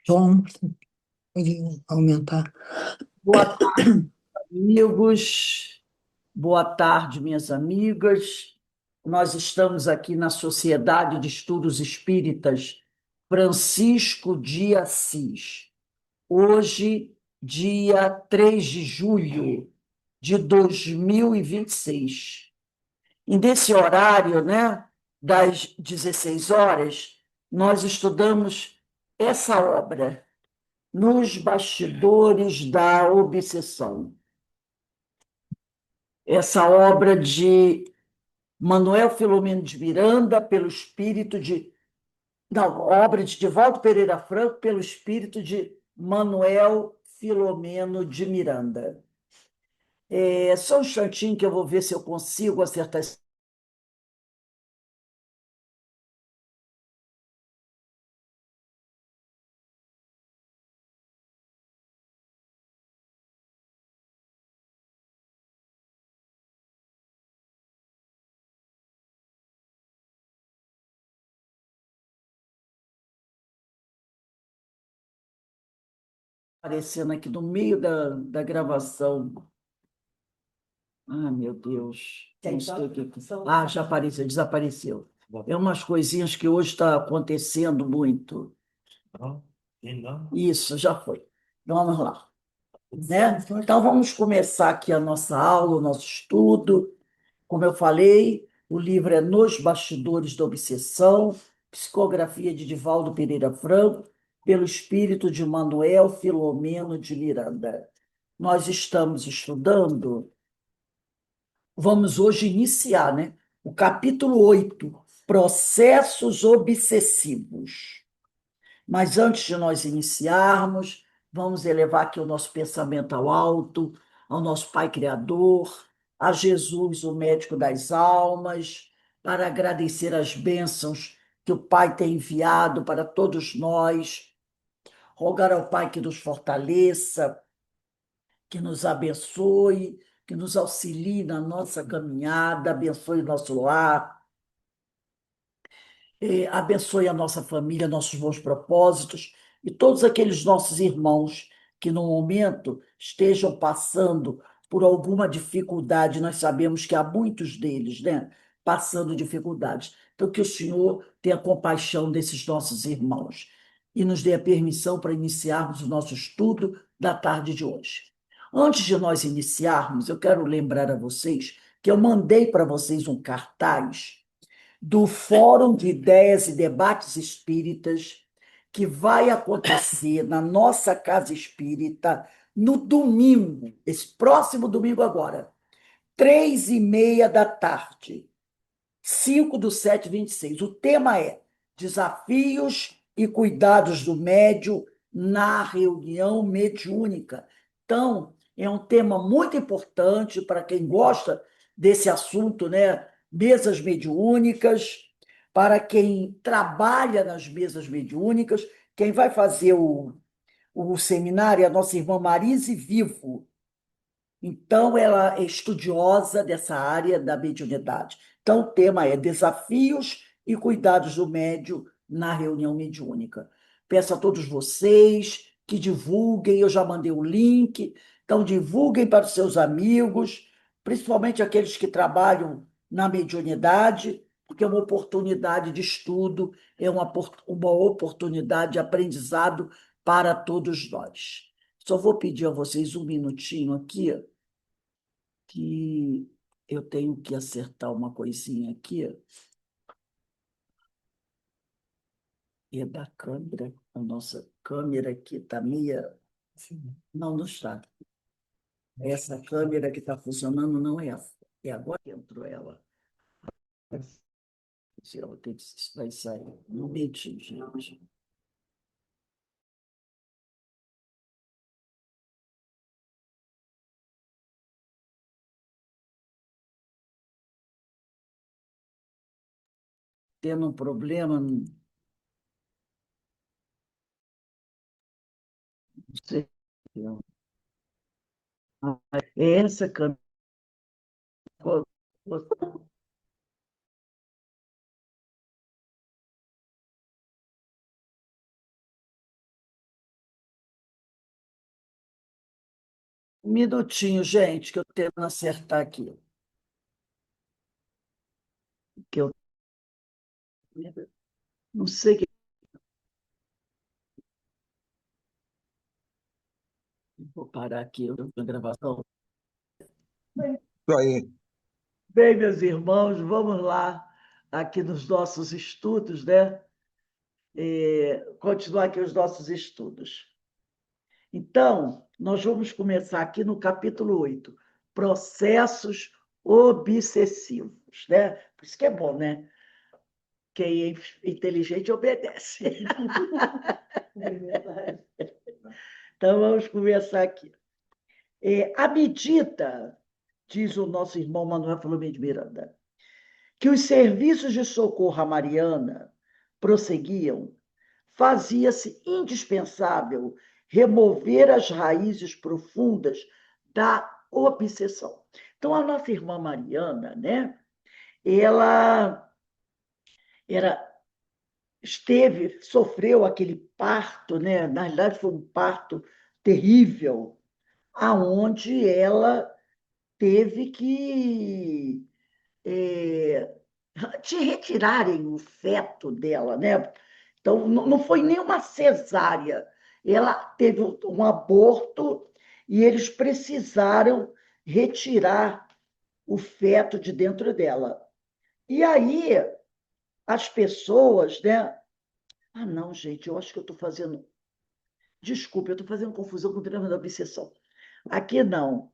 Som, pode aumentar. Boa tarde, amigos. Boa tarde, minhas amigas. Nós estamos aqui na Sociedade de Estudos Espíritas Francisco de Assis. Hoje, dia 3 de julho de 2026. E nesse horário, né, das 16 horas, nós estudamos essa obra, Nos Bastidores da Obsessão. Essa obra de Manuel Filomeno de Miranda, pelo espírito de. Não, obra de Divaldo Pereira Franco, pelo espírito de Manuel Filomeno de Miranda. Só um instantinho que eu vou ver se eu consigo acertar isso. Aparecendo aqui no meio da gravação. Ah, meu Deus. Não sei o que. Ah, já apareceu, desapareceu. É umas coisinhas que hoje está acontecendo muito. Isso, já foi. Vamos lá. Né? Então, vamos começar aqui a nossa aula, o nosso estudo. Como eu falei, o livro é Nos Bastidores da Obsessão, psicografia de Divaldo Pereira Franco, pelo espírito de Manuel Filomeno de Miranda. Nós estamos estudando, vamos hoje iniciar, né? O capítulo 8, Processos Obsessivos. Mas antes de nós iniciarmos, vamos elevar aqui o nosso pensamento ao alto, ao nosso Pai Criador, a Jesus, o médico das almas, para agradecer as bênçãos que o Pai tem enviado para todos nós, rogar ao Pai que nos fortaleça, que nos abençoe, que nos auxilie na nossa caminhada, abençoe nosso lar, abençoe a nossa família, nossos bons propósitos e todos aqueles nossos irmãos que no momento estejam passando por alguma dificuldade. Nós sabemos que há muitos deles, né, passando dificuldades. Então, que o Senhor tenha compaixão desses nossos irmãos e nos dê a permissão para iniciarmos o nosso estudo da tarde de hoje. Antes de nós iniciarmos, eu quero lembrar a vocês que eu mandei para vocês um cartaz do Fórum de Ideias e Debates Espíritas, que vai acontecer na nossa Casa Espírita no domingo, esse próximo domingo agora, 3h30 da tarde, 5/7/26. O tema é Desafios e Cuidados do Médio na Reunião Mediúnica. Então, é um tema muito importante para quem gosta desse assunto, né? Mesas mediúnicas, para quem trabalha nas mesas mediúnicas, quem vai fazer o seminário é a nossa irmã Marise Vivo. Então, ela é estudiosa dessa área da mediunidade. Então, o tema é Desafios e Cuidados do Médio na Reunião Mediúnica. Peço a todos vocês que divulguem, eu já mandei o link, então divulguem para os seus amigos, principalmente aqueles que trabalham na mediunidade, porque é uma oportunidade de estudo, é uma oportunidade de aprendizado para todos nós. Só vou pedir a vocês um minutinho aqui que eu tenho que acertar uma coisinha aqui, e é da câmera. A nossa câmera aqui está meia. Não, não está. Essa câmera que está funcionando não é essa. É agora que entrou ela. Se ela tem que vai sair. Um minutinho, gente. Tendo um problema, não sei. É essa câmera. Um minutinho, gente, que eu tenho que acertar aqui. Que eu não sei que. Vou parar aqui a gravação. Isso aí. Bem, meus irmãos, vamos lá, aqui nos nossos estudos, né? Continuar aqui os nossos estudos. Então, nós vamos começar aqui no capítulo 8, processos obsessivos, né? Por isso que é bom, né? Quem é inteligente obedece. Então, vamos começar aqui. À medida, diz o nosso irmão Manuel Filomeno de Miranda, que os serviços de socorro à Mariana prosseguiam, fazia-se indispensável remover as raízes profundas da obsessão. Então, a nossa irmã Mariana, né, ela era, sofreu aquele parto, né, na realidade foi um parto terrível, aonde ela teve que te retirarem o feto dela, né? Então, não foi nem uma cesárea. Ela teve um aborto e eles precisaram retirar o feto de dentro dela. E aí, as pessoas, né? Ah, não, gente, eu acho que eu estou fazendo. Desculpe, eu estou fazendo confusão com o drama da obsessão. Aqui não.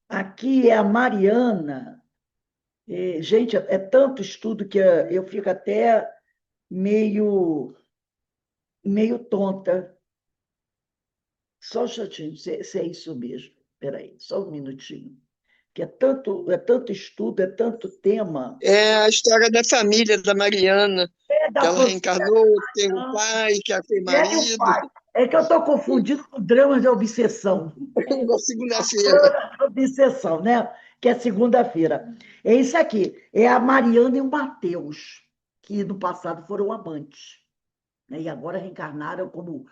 Aqui é a Mariana. Gente, é tanto estudo que eu fico até meio tonta. Só um instantinho, se é isso mesmo. Espera aí, só um minutinho. Que é tanto estudo, é tanto tema. É a história da família da Mariana, É que da ela reencarnou, teve um procriação, pai, que foi é o marido, pai. É que eu estou confundindo com dramas de obsessão. na segunda-feira. Drama de obsessão, né? Que é segunda-feira. É isso aqui. É a Mariana e o Mateus, que no passado foram amantes, né? E agora reencarnaram como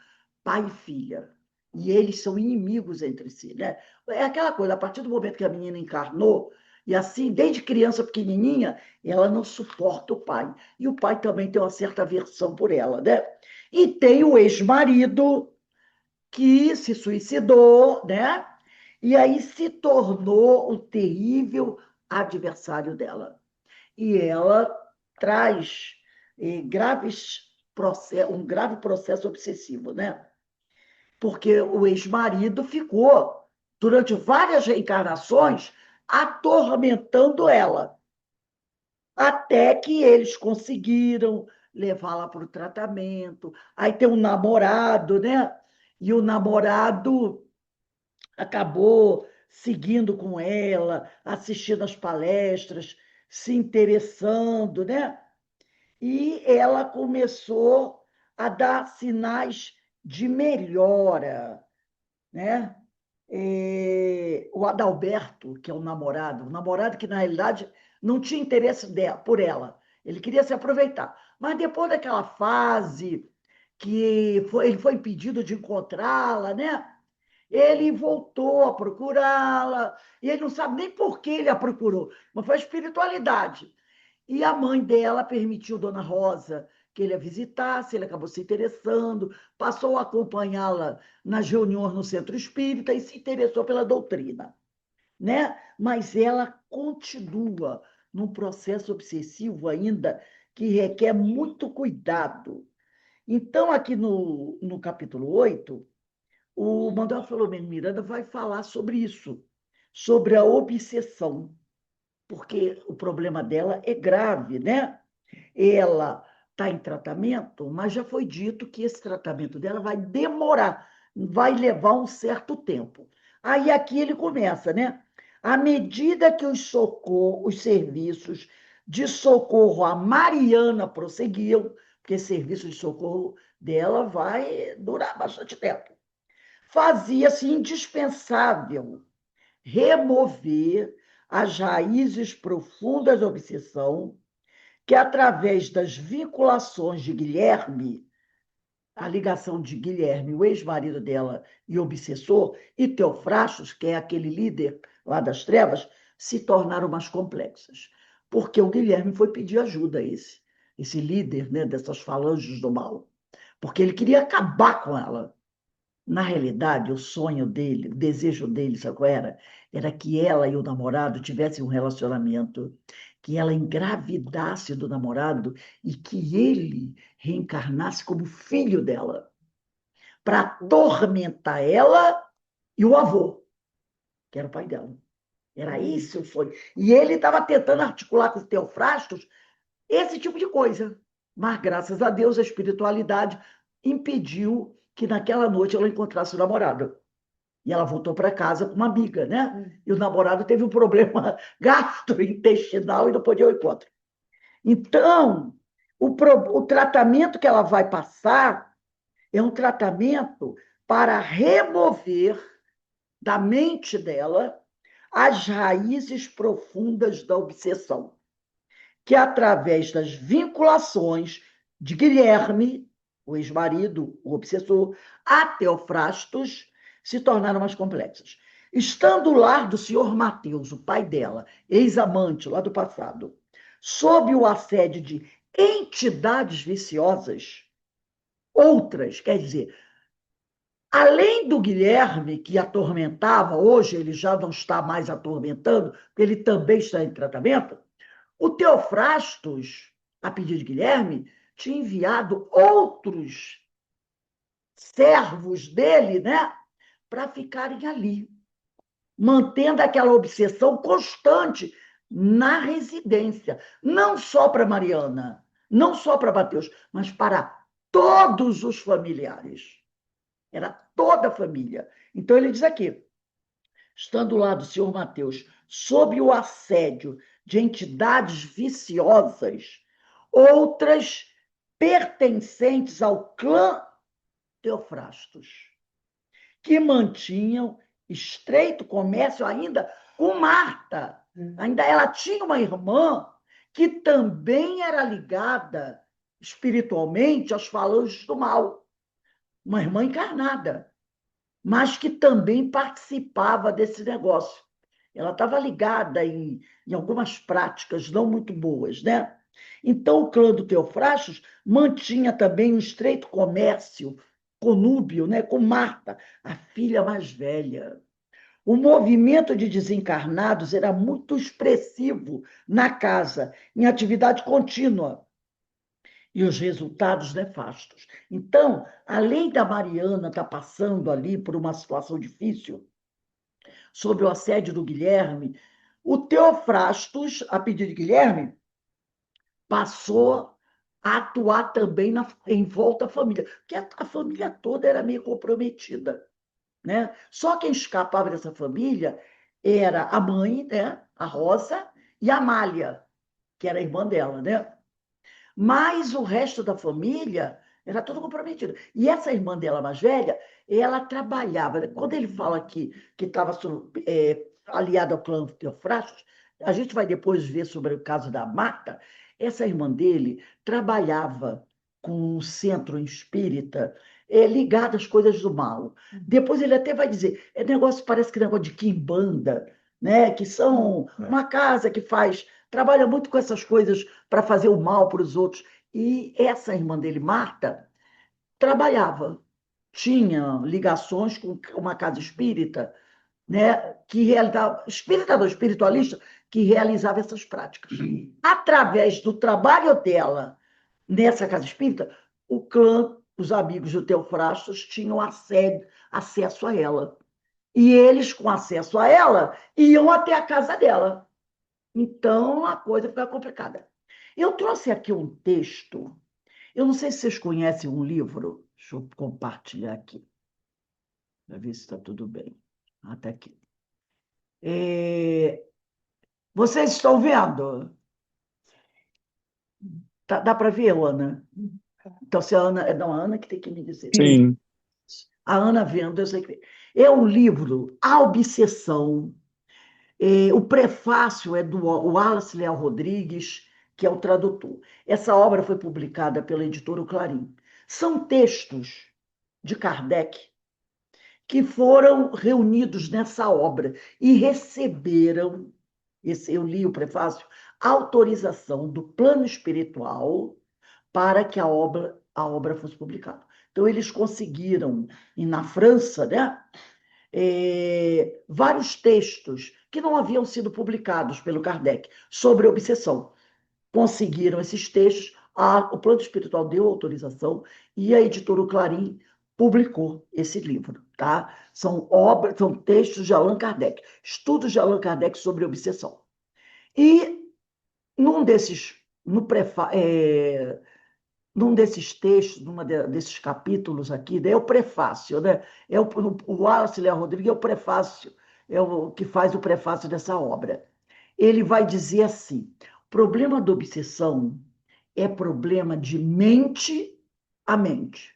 pai e filha. E eles são inimigos entre si, né? É aquela coisa, a partir do momento que a menina encarnou, e assim, desde criança pequenininha, ela não suporta o pai. E o pai também tem uma certa aversão por ela, né? E tem o ex-marido que se suicidou, né? E aí se tornou o terrível adversário dela. E ela traz um grave processo obsessivo, né? Porque o ex-marido ficou, durante várias reencarnações, atormentando ela, até que eles conseguiram levá-la para o tratamento. Aí tem um namorado, né? E o namorado acabou seguindo com ela, assistindo às palestras, se interessando, né? E ela começou a dar sinais de melhora, né? O Adalberto, que é o namorado que, na realidade, não tinha interesse por ela, ele queria se aproveitar. Mas depois daquela fase ele foi impedido de encontrá-la, né? Ele voltou a procurá-la, e ele não sabe nem por que ele a procurou, mas foi a espiritualidade. E a mãe dela permitiu Dona Rosa que ele a visitasse, ele acabou se interessando, passou a acompanhá-la nas reuniões no centro espírita e se interessou pela doutrina, né? Mas ela continua num processo obsessivo ainda que requer muito cuidado. Então, aqui no capítulo 8, o Manuel Filomeno Miranda vai falar sobre isso, sobre a obsessão, porque o problema dela é grave, né? Ela está em tratamento, mas já foi dito que esse tratamento dela vai demorar, vai levar um certo tempo. Aí aqui ele começa, né? À medida que os serviços de socorro à Mariana prosseguiam, porque esse serviço de socorro dela vai durar bastante tempo, fazia-se indispensável remover as raízes profundas da obsessão que, através das vinculações de Guilherme, a ligação de Guilherme, o ex-marido dela e obsessor, e Teofrastos, que é aquele líder lá das trevas, se tornaram mais complexas. Porque o Guilherme foi pedir ajuda a esse líder, né, dessas falanges do mal. Porque ele queria acabar com ela. Na realidade, o sonho dele, o desejo dele, sabe qual era? Era que ela e o namorado tivessem um relacionamento, que ela engravidasse do namorado e que ele reencarnasse como filho dela, para atormentar ela e o avô, que era o pai dela. Era isso o sonho. E ele estava tentando articular com os Teofrastos esse tipo de coisa. Mas, graças a Deus, a espiritualidade impediu que naquela noite ela encontrasse o namorado. E ela voltou para casa com uma amiga, né? E o namorado teve um problema gastrointestinal e não podia ir ao encontro. Então, o tratamento que ela vai passar é um tratamento para remover da mente dela as raízes profundas da obsessão, que através das vinculações de Guilherme, o ex-marido, o obsessor, a Teofrastos, se tornaram mais complexas. Estando o lar do senhor Mateus, o pai dela, ex-amante lá do passado, sob o assédio de entidades viciosas, outras, quer dizer, além do Guilherme, que atormentava, hoje ele já não está mais atormentando, porque ele também está em tratamento, o Teofrastos, a pedido de Guilherme, tinha enviado outros servos dele, né, para ficarem ali, mantendo aquela obsessão constante na residência, não só para Mariana, não só para Mateus, mas para todos os familiares. Era toda a família. Então ele diz aqui, estando lá do senhor Mateus, sob o assédio de entidades viciosas, outras pertencentes ao clã Teofrastos, que mantinham estreito comércio ainda com Marta. Ainda ela tinha uma irmã que também era ligada espiritualmente às falanges do mal, uma irmã encarnada, mas que também participava desse negócio. Ela estava ligada em algumas práticas não muito boas, né? Então, o clã do Teofrastos mantinha também um estreito comércio conúbio, né, com Marta, a filha mais velha. O movimento de desencarnados era muito expressivo na casa, em atividade contínua, e os resultados nefastos. Então, além da Mariana estar passando ali por uma situação difícil, sob o assédio do Guilherme, o Teofrastos, a pedido de Guilherme, passou a atuar também em volta à família, porque a família toda era meio comprometida, né? Só quem escapava dessa família era a mãe, né? A Rosa, e a Amália, que era a irmã dela, né? Mas o resto da família era todo comprometido. E essa irmã dela mais velha, ela trabalhava. Quando ele fala que estava aliada ao clã Teofrastos, a gente vai depois ver sobre o caso da Marta. Essa irmã dele trabalhava com um centro espírita ligado às coisas do mal. Depois ele até vai dizer, parece que negócio de quimbanda, né? Que são uma casa que trabalha muito com essas coisas para fazer o mal para os outros. E essa irmã dele, Marta, trabalhava, tinha ligações com uma casa espírita, né, que realizava, espírita não, espiritualista, que realizava essas práticas. Através do trabalho dela nessa casa espírita, o clã, os amigos do Teofrastos, tinham acesso a ela. E eles, com acesso a ela, iam até a casa dela. Então, a coisa fica complicada. Eu trouxe aqui um texto. Eu não sei se vocês conhecem um livro. Deixa eu compartilhar aqui, para ver se está tudo bem. Até aqui. Vocês estão vendo? Dá para ver, Ana? Então, se a Ana... Não, a Ana que tem que me dizer. Sim. A Ana vendo, eu sei que... É um livro, A Obsessão. O prefácio é do Wallace Leal Rodrigues, que é o tradutor. Essa obra foi publicada pela editora O Clarim. São textos de Kardec que foram reunidos nessa obra e receberam, eu li o prefácio, autorização do plano espiritual para que a obra fosse publicada. Então, eles conseguiram, e na França, né, vários textos que não haviam sido publicados pelo Kardec sobre obsessão. Conseguiram esses textos, o plano espiritual deu autorização e a editora Clarim publicou esse livro. Tá? São textos de Allan Kardec, estudos de Allan Kardec sobre obsessão. E num desses, num desses textos, desses capítulos aqui, é o prefácio, né? O Wallace Leão Rodrigues é o prefácio, é o que faz o prefácio dessa obra. Ele vai dizer assim: o problema da obsessão é problema de mente a mente,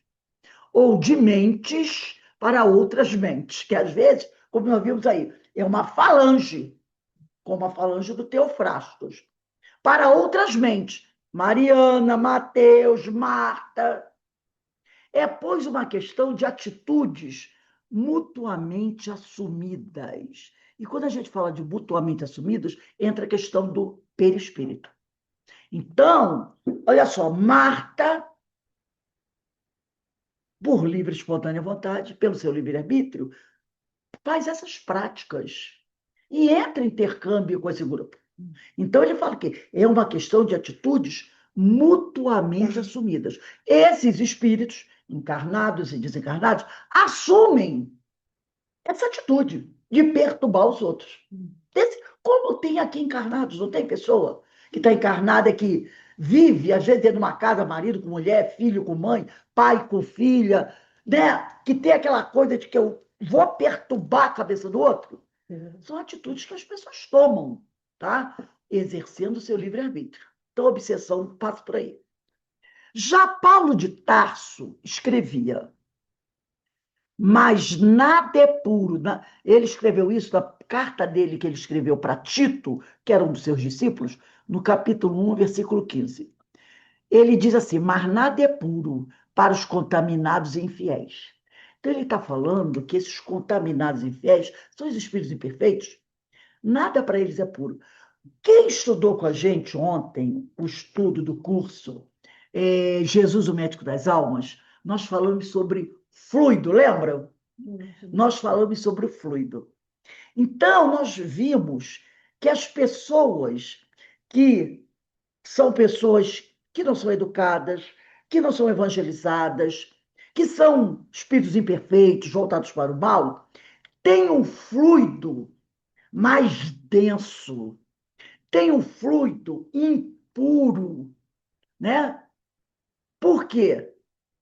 ou de mentes para outras mentes, que às vezes, como nós vimos aí, é uma falange, como a falange do Teofrastos, para outras mentes. Mariana, Mateus, Marta. É, pois, uma questão de atitudes mutuamente assumidas. E quando a gente fala de mutuamente assumidas, entra a questão do perispírito. Então, olha só, Marta, por livre e espontânea vontade, pelo seu livre-arbítrio, faz essas práticas e entra em intercâmbio com esse grupo. Então, ele fala que é uma questão de atitudes mutuamente assumidas. Esses espíritos, encarnados e desencarnados, assumem essa atitude de perturbar os outros. Como tem aqui encarnados, não tem pessoa que está encarnada que vive, às vezes, dentro de uma casa, marido com mulher, filho com mãe, pai com filha, né? Que tem aquela coisa de que eu vou perturbar a cabeça do outro. São atitudes que as pessoas tomam, tá? Exercendo o seu livre-arbítrio. Então, a obsessão passa por aí. Já Paulo de Tarso escrevia: mas nada é puro. Ele escreveu isso na carta dele que ele escreveu para Tito, que era um dos seus discípulos, no capítulo 1, versículo 15. Ele diz assim: mas nada é puro para os contaminados e infiéis. Então, ele está falando que esses contaminados e infiéis são os espíritos imperfeitos. Nada para eles é puro. Quem estudou com a gente ontem o estudo do curso Jesus, o Médico das Almas, nós falamos sobre fluido, lembram? Nós falamos sobre o fluido. Então, nós vimos que as pessoas que são pessoas que não são educadas, que não são evangelizadas, que são espíritos imperfeitos, voltados para o mal, têm um fluido mais denso, tem um fluido impuro, né? Por quê?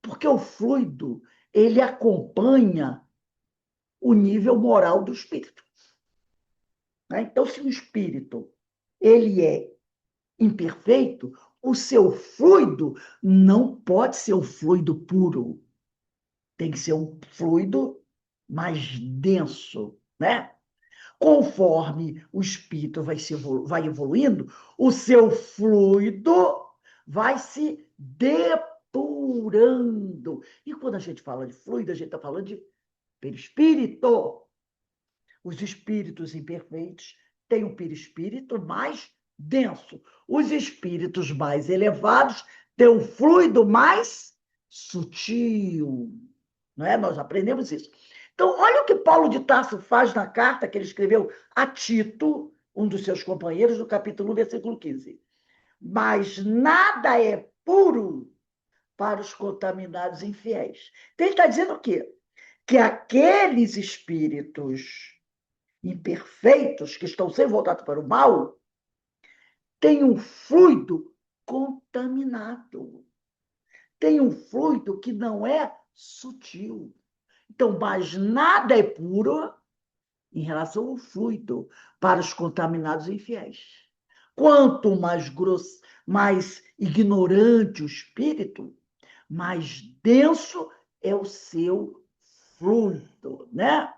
Porque o fluido, ele acompanha o nível moral do espírito. Né? Então, se o espírito ele é imperfeito, o seu fluido não pode ser o fluido puro. Tem que ser um fluido mais denso, né? Conforme o espírito vai evoluindo, o seu fluido vai se depurando. E quando a gente fala de fluido, a gente está falando de perispírito. Os espíritos imperfeitos têm um perispírito mais denso. Os espíritos mais elevados têm um fluido mais sutil. Não é? Nós aprendemos isso. Então, olha o que Paulo de Tarso faz na carta que ele escreveu a Tito, um dos seus companheiros, no capítulo 1, versículo 15. Mas nada é puro para os contaminados infiéis. Então, ele está dizendo o quê? Que aqueles espíritos imperfeitos, que estão sempre voltados para o mal, têm um fluido contaminado. Tem um fluido que não é sutil. Então, mas nada é puro em relação ao fluido para os contaminados e infiéis. Quanto mais grosso, mais ignorante o espírito, mais denso é o seu fluido, né?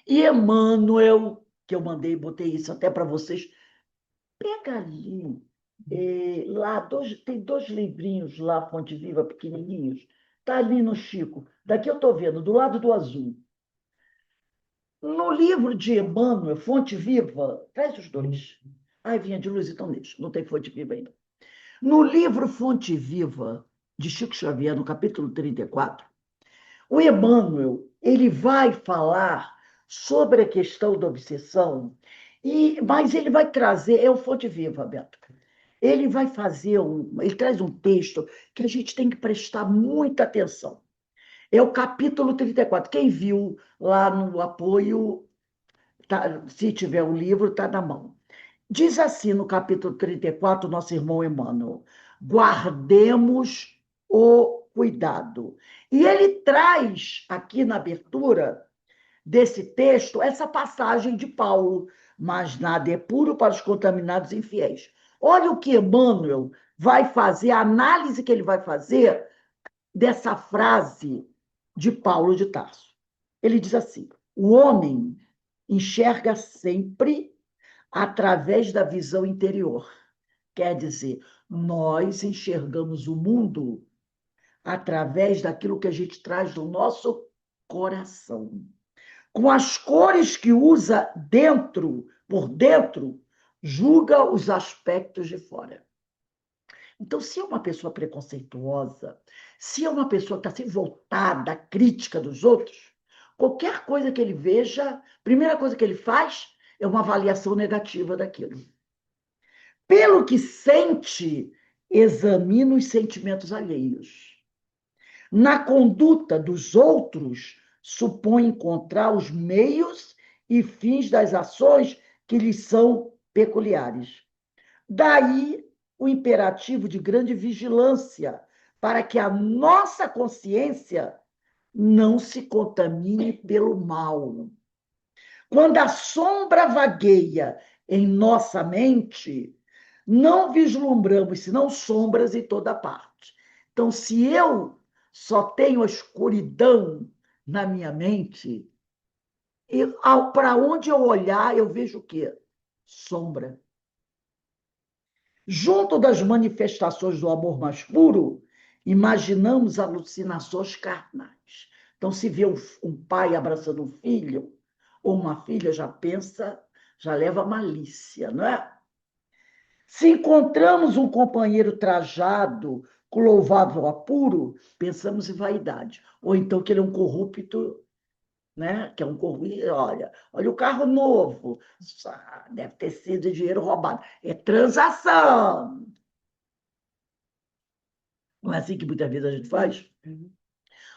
E Emmanuel, que eu botei isso até para vocês, pega ali Tem dois livrinhos lá, Fonte Viva, pequenininhos. Está ali no Chico. Daqui eu estou vendo, do lado do azul. No livro de Emmanuel, Fonte Viva, traz os dois. Ai, vinha de luz, então deixa. Não tem Fonte Viva ainda. No livro Fonte Viva, de Chico Xavier, no capítulo 34, o Emmanuel ele vai falar sobre a questão da obsessão, mas ele vai trazer, é o Fonte Viva, Beto. Ele vai fazer ele traz um texto que a gente tem que prestar muita atenção. É o capítulo 34. Quem viu lá no apoio, se tiver o livro, está na mão. Diz assim no capítulo 34, nosso irmão Emmanuel: guardemos o cuidado. E ele traz aqui na abertura desse texto essa passagem de Paulo: mas nada é puro para os contaminados e infiéis. Olha o que Emmanuel vai fazer, a análise que ele vai fazer dessa frase de Paulo de Tarso. Ele diz assim: o homem enxerga sempre através da visão interior. Quer dizer, nós enxergamos o mundo através daquilo que a gente traz do nosso coração. Com as cores que usa por dentro, julga os aspectos de fora. Então, se é uma pessoa preconceituosa, se é uma pessoa que está assim, voltada à crítica dos outros, qualquer coisa que ele veja, a primeira coisa que ele faz é uma avaliação negativa daquilo. Pelo que sente, examina os sentimentos alheios. Na conduta dos outros, supõe encontrar os meios e fins das ações que lhes são peculiares. Daí o imperativo de grande vigilância para que a nossa consciência não se contamine pelo mal. Quando a sombra vagueia em nossa mente, não vislumbramos senão sombras em toda parte. Então, se eu só tenho a escuridão na minha mente, para onde eu olhar, eu vejo o quê? Sombra. Junto das manifestações do amor mais puro, imaginamos alucinações carnais. Então, se vê um pai abraçando um filho, ou uma filha, já pensa, já leva malícia, não é? Se encontramos um companheiro trajado, com louvável apuro, pensamos em vaidade. Ou então que ele é um corrupto, né? Que é um corrupto. Olha o carro novo. Deve ter sido dinheiro roubado. É transação. Não é assim que muitas vezes a gente faz?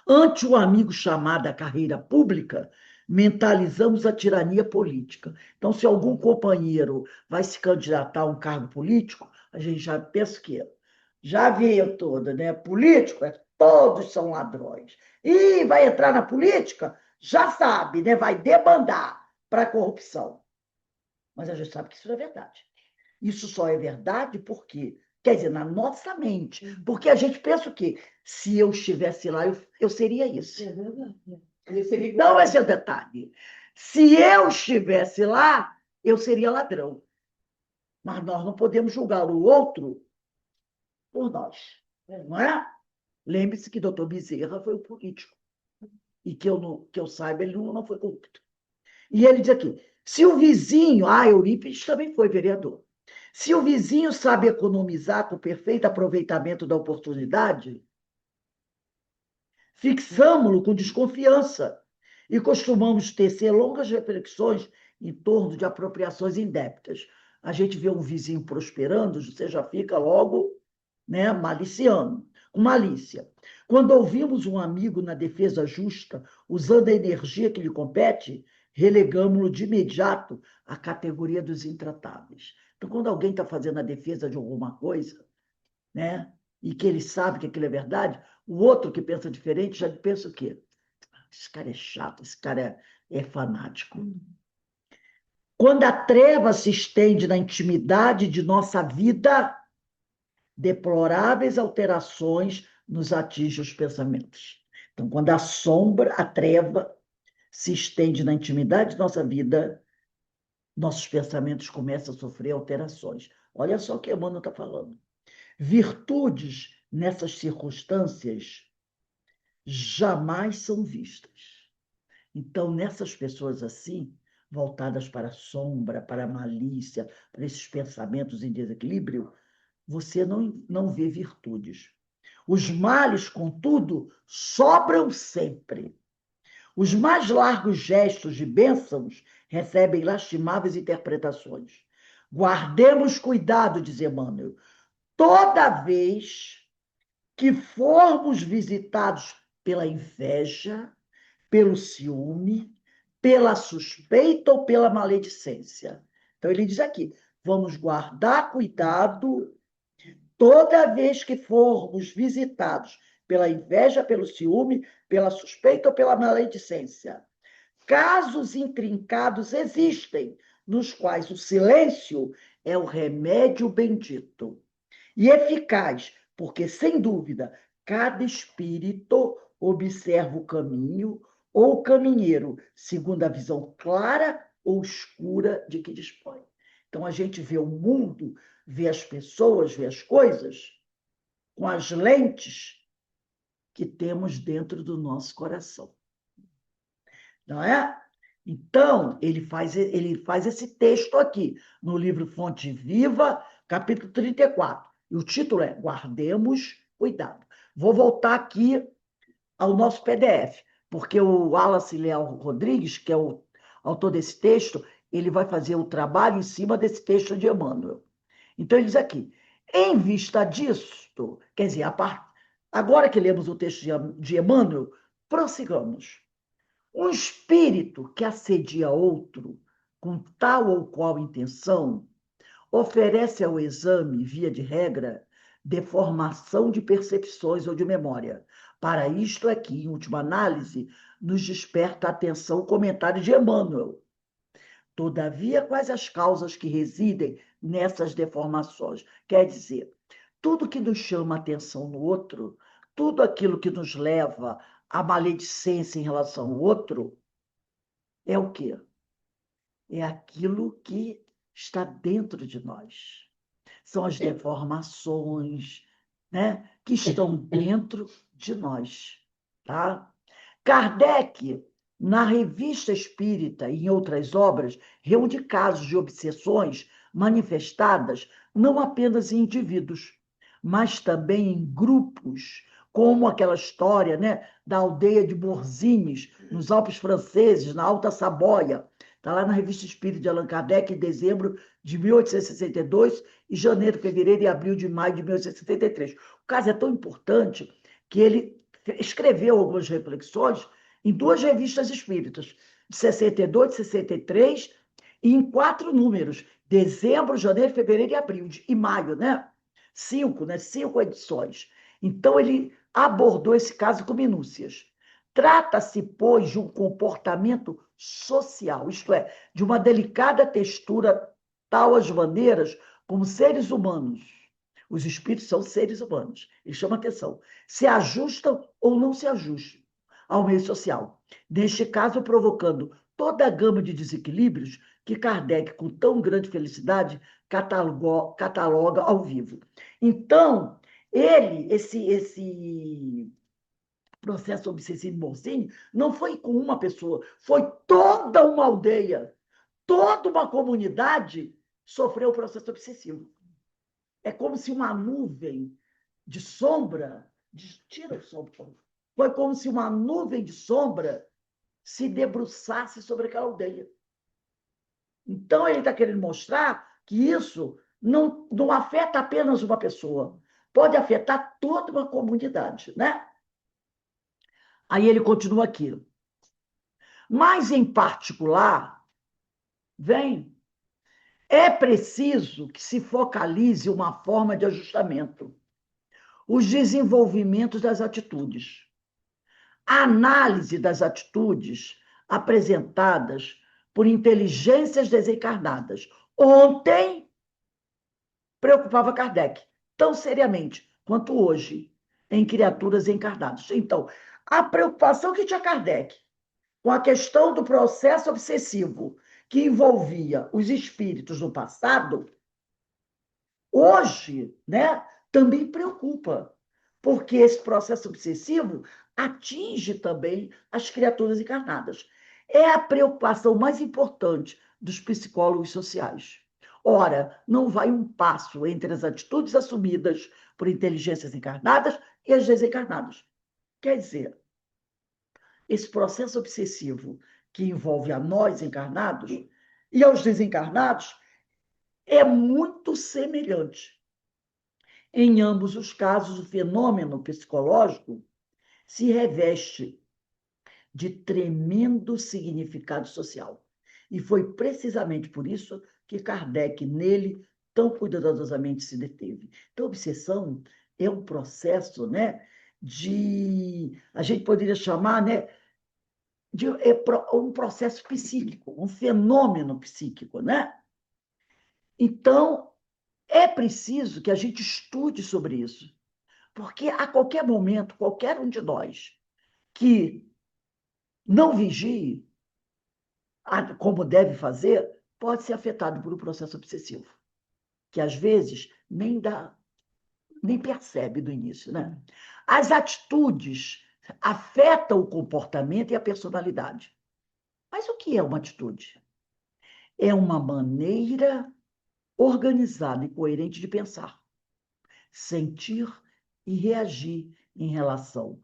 Ante o amigo chamado à carreira pública, mentalizamos a tirania política. Então, se algum companheiro vai se candidatar a um cargo político, a gente já pensa que já veio toda, né? Político, todos são ladrões. E vai entrar na política, já sabe, né? Vai debandar para a corrupção. Mas a gente sabe que isso não é verdade. Isso só é verdade porque, quer dizer, na nossa mente. Porque a gente pensa o quê? Se eu estivesse lá, eu seria isso. É verdade. Não, esse é o detalhe. Se eu estivesse lá, eu seria ladrão. Mas nós não podemos julgar o outro por nós. Não é? Lembre-se que doutor Bezerra foi um político. E que eu saiba, ele não foi corrupto. E ele diz aqui, se o vizinho... Eurípides também foi vereador. Se o vizinho sabe economizar com perfeito aproveitamento da oportunidade, fixamo-lo com desconfiança e costumamos tecer longas reflexões em torno de apropriações indébitas. A gente vê um vizinho prosperando, você já fica logo, né, maliciando, com malícia. Quando ouvimos um amigo na defesa justa, usando a energia que lhe compete, relegamo-lo de imediato à categoria dos intratáveis. Então, quando alguém está fazendo a defesa de alguma coisa, né, e que ele sabe que aquilo é verdade, o outro que pensa diferente já pensa o quê? Esse cara é chato, esse cara é fanático. Quando a treva se estende na intimidade de nossa vida, deploráveis alterações nos atingem os pensamentos. Então, quando a sombra, a treva, se estende na intimidade de nossa vida, nossos pensamentos começam a sofrer alterações. Olha só o que Emmanuel está falando. Virtudes nessas circunstâncias jamais são vistas. Então, nessas pessoas assim, voltadas para a sombra, para a malícia, para esses pensamentos em desequilíbrio, você não vê virtudes. Os males, contudo, sobram sempre. Os mais largos gestos de bênçãos recebem lastimáveis interpretações. Guardemos cuidado, diz Emmanuel, toda vez que formos visitados pela inveja, pelo ciúme, pela suspeita ou pela maledicência. Então, ele diz aqui: vamos guardar cuidado toda vez que formos visitados pela inveja, pelo ciúme, pela suspeita ou pela maledicência. Casos intrincados existem, nos quais o silêncio é o remédio bendito e eficaz, porque, sem dúvida, cada espírito observa o caminho ou o caminheiro, segundo a visão clara ou escura de que dispõe. Então, a gente vê o mundo, vê as pessoas, vê as coisas com as lentes que temos dentro do nosso coração. Não é? Então, ele faz esse texto aqui, no livro Fonte Viva, capítulo 34. E o título é Guardemos Cuidado. Vou voltar aqui ao nosso PDF, porque o Wallace Leal Rodrigues, que é o autor desse texto, ele vai fazer o trabalho em cima desse texto de Emmanuel. Então, ele diz aqui: em vista disto, quer dizer, agora que lemos o texto de Emmanuel, prossigamos. Um espírito que assedia outro com tal ou qual intenção oferece ao exame, via de regra, deformação de percepções ou de memória. Para isto é que, em última análise, nos desperta a atenção o comentário de Emmanuel. Todavia, quais as causas que residem nessas deformações? Quer dizer, tudo que nos chama a atenção no outro, tudo aquilo que nos leva à maledicência em relação ao outro, é o quê? É aquilo que está dentro de nós. São as deformações, né, que estão dentro de nós. Tá? Kardec, na Revista Espírita e em outras obras, reúne casos de obsessões manifestadas não apenas em indivíduos, mas também em grupos, como aquela história, né, da aldeia de Morzines, nos Alpes franceses, na Alta Saboia. Está lá na Revista Espírita de Allan Kardec, em dezembro de 1862, e janeiro, fevereiro e abril de maio de 1873. O caso é tão importante que ele escreveu algumas reflexões em duas revistas espíritas, de 62, de 63, e em 4 números, dezembro, janeiro, fevereiro e abril, e maio, né? 5, né? 5 edições. Então, ele abordou esse caso com minúcias. Trata-se, pois, de um comportamento social, isto é, de uma delicada textura, tal as maneiras como seres humanos. Os espíritos são seres humanos. Ele chama atenção. Se ajustam ou não se ajustam ao meio social. Neste caso, provocando toda a gama de desequilíbrios que Kardec, com tão grande felicidade, cataloga ao vivo. Então, esse processo obsessivo Morcini não foi com uma pessoa, foi toda uma aldeia, toda uma comunidade sofreu o processo obsessivo. É como se uma nuvem de sombra, tira o som, por favor. Foi como se uma nuvem de sombra se debruçasse sobre aquela aldeia. Então, ele está querendo mostrar que isso não afeta apenas uma pessoa, pode afetar toda uma comunidade, né? Aí ele continua aqui. Mas, em particular, é preciso que se focalize uma forma de ajustamento, os desenvolvimentos das atitudes. A análise das atitudes apresentadas por inteligências desencarnadas. Ontem, preocupava Kardec, tão seriamente quanto hoje, em criaturas encarnadas. Então, a preocupação que tinha Kardec com a questão do processo obsessivo que envolvia os espíritos no passado, hoje, né, também preocupa, porque esse processo obsessivo atinge também as criaturas encarnadas. É a preocupação mais importante dos psicólogos sociais. Ora, não vai um passo entre as atitudes assumidas por inteligências encarnadas e as desencarnadas. Quer dizer, esse processo obsessivo que envolve a nós encarnados e aos desencarnados é muito semelhante. Em ambos os casos, o fenômeno psicológico se reveste de tremendo significado social. E foi precisamente por isso que Kardec, nele, tão cuidadosamente se deteve. Então, a obsessão é um processo, né, a gente poderia chamar, né, um processo psíquico, um fenômeno psíquico, né? Então, é preciso que a gente estude sobre isso, porque a qualquer momento, qualquer um de nós que não vigie como deve fazer, pode ser afetado por um processo obsessivo, que às vezes nem percebe do início, né? As atitudes afetam o comportamento e a personalidade. Mas o que é uma atitude? É uma maneira organizada e coerente de pensar, sentir e reagir em relação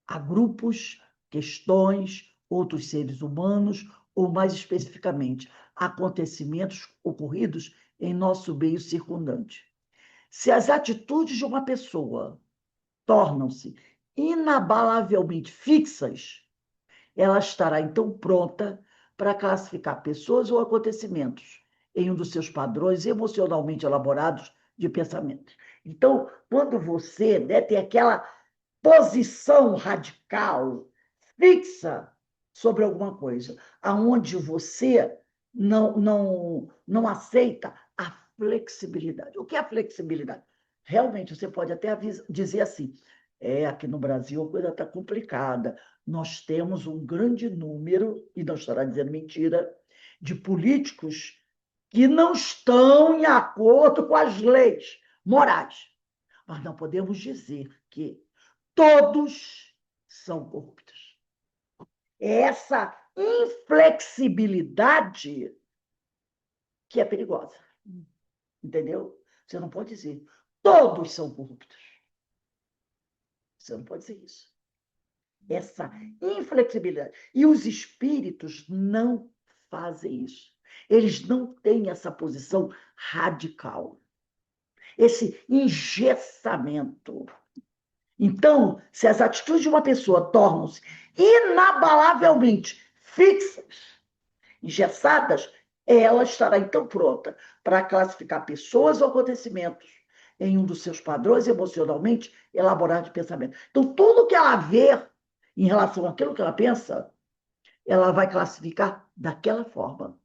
a grupos, questões, outros seres humanos, ou mais especificamente, acontecimentos ocorridos em nosso meio circundante. Se as atitudes de uma pessoa tornam-se inabalavelmente fixas, ela estará então pronta para classificar pessoas ou acontecimentos em um dos seus padrões emocionalmente elaborados de pensamento. Então, quando você, né, tem aquela posição radical, fixa sobre alguma coisa, aonde você não aceita a flexibilidade. O que é a flexibilidade? Realmente, você pode até dizer assim, aqui no Brasil a coisa está complicada, nós temos um grande número, e não estará dizendo mentira, de políticos que não estão em acordo com as leis morais. Mas não podemos dizer que todos são corruptos. É essa inflexibilidade que é perigosa. Entendeu? Você não pode dizer todos são corruptos. Você não pode dizer isso. Essa inflexibilidade. E os espíritos não fazem isso. Eles não têm essa posição radical, esse engessamento. Então, se as atitudes de uma pessoa tornam-se inabalavelmente fixas, engessadas, ela estará então pronta para classificar pessoas ou acontecimentos em um dos seus padrões emocionalmente elaborados de pensamento. Então, tudo que ela vê em relação àquilo que ela pensa, ela vai classificar daquela forma.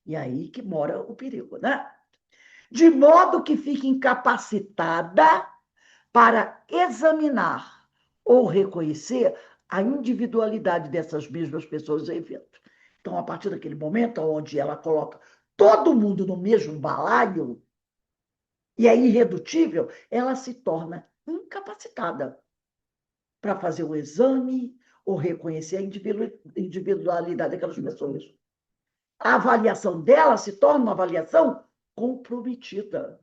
E aí que mora o perigo, né? De modo que fique incapacitada para examinar ou reconhecer a individualidade dessas mesmas pessoas no evento. Então, a partir daquele momento onde ela coloca todo mundo no mesmo balaio e é irredutível, ela se torna incapacitada para fazer o exame ou reconhecer a individualidade daquelas pessoas. A avaliação dela se torna uma avaliação comprometida.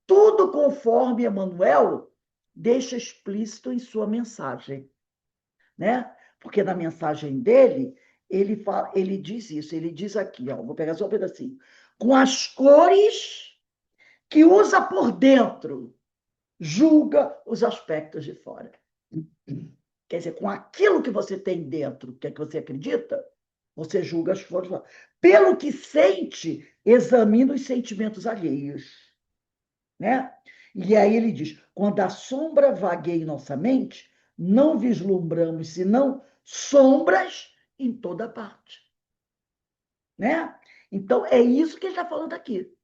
Tudo conforme Emmanuel deixa explícito em sua mensagem, né? Porque na mensagem dele, ele diz isso, ele diz aqui, ó, vou pegar só um pedacinho, com as cores que usa por dentro, julga os aspectos de fora. Quer dizer, com aquilo que você tem dentro, que é que você acredita, você julga as cores de fora. Pelo que sente, examina os sentimentos alheios. Né? E aí ele diz: quando a sombra vagueia em nossa mente, não vislumbramos senão sombras em toda parte. Né? Então, é isso que ele está falando aqui.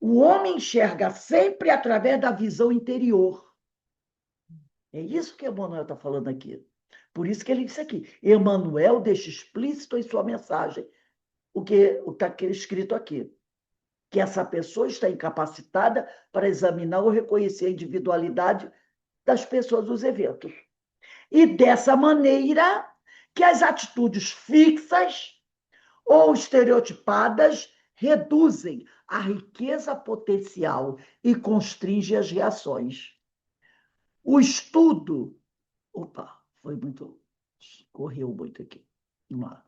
O homem enxerga sempre através da visão interior. É isso que Emmanuel está falando aqui. Por isso que ele disse aqui: Emmanuel deixa explícito em sua mensagem o que está escrito aqui. que essa pessoa está incapacitada para examinar ou reconhecer a individualidade das pessoas dos eventos. E dessa maneira que as atitudes fixas ou estereotipadas reduzem a riqueza potencial e constringem as reações. O estudo... Opa, foi muito... Correu muito aqui. Vamos lá.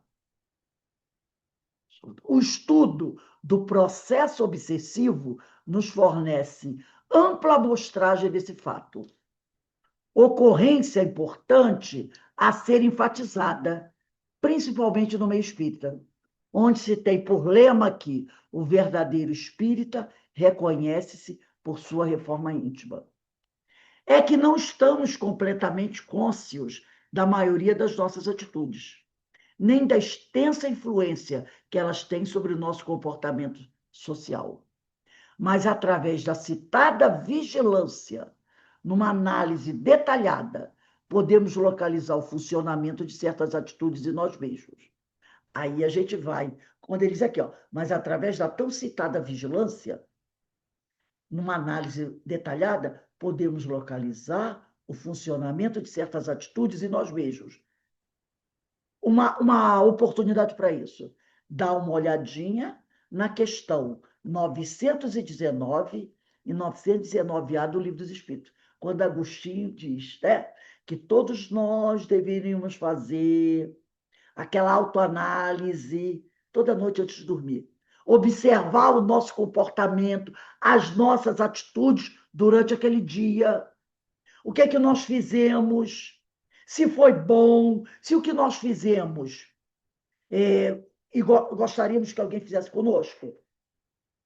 O estudo do processo obsessivo nos fornece ampla amostragem desse fato. Ocorrência importante a ser enfatizada, principalmente no meio espírita, onde se tem por lema que o verdadeiro espírita reconhece-se por sua reforma íntima. É que não estamos completamente cônscios da maioria das nossas atitudes, nem da extensa influência que elas têm sobre o nosso comportamento social. Mas, através da citada vigilância, numa análise detalhada, podemos localizar o funcionamento de certas atitudes em nós mesmos. Aí a gente vai, quando ele diz aqui, mas através da tão citada vigilância, numa análise detalhada, podemos localizar o funcionamento de certas atitudes em nós mesmos. Uma oportunidade para isso. Dá uma olhadinha na questão 919 e 919A do Livro dos Espíritos, quando Agostinho diz, né, que todos nós deveríamos fazer aquela autoanálise toda noite antes de dormir. Observar o nosso comportamento, as nossas atitudes durante aquele dia. O que é que nós fizemos? Se foi bom, se o que nós fizemos e gostaríamos que alguém fizesse conosco.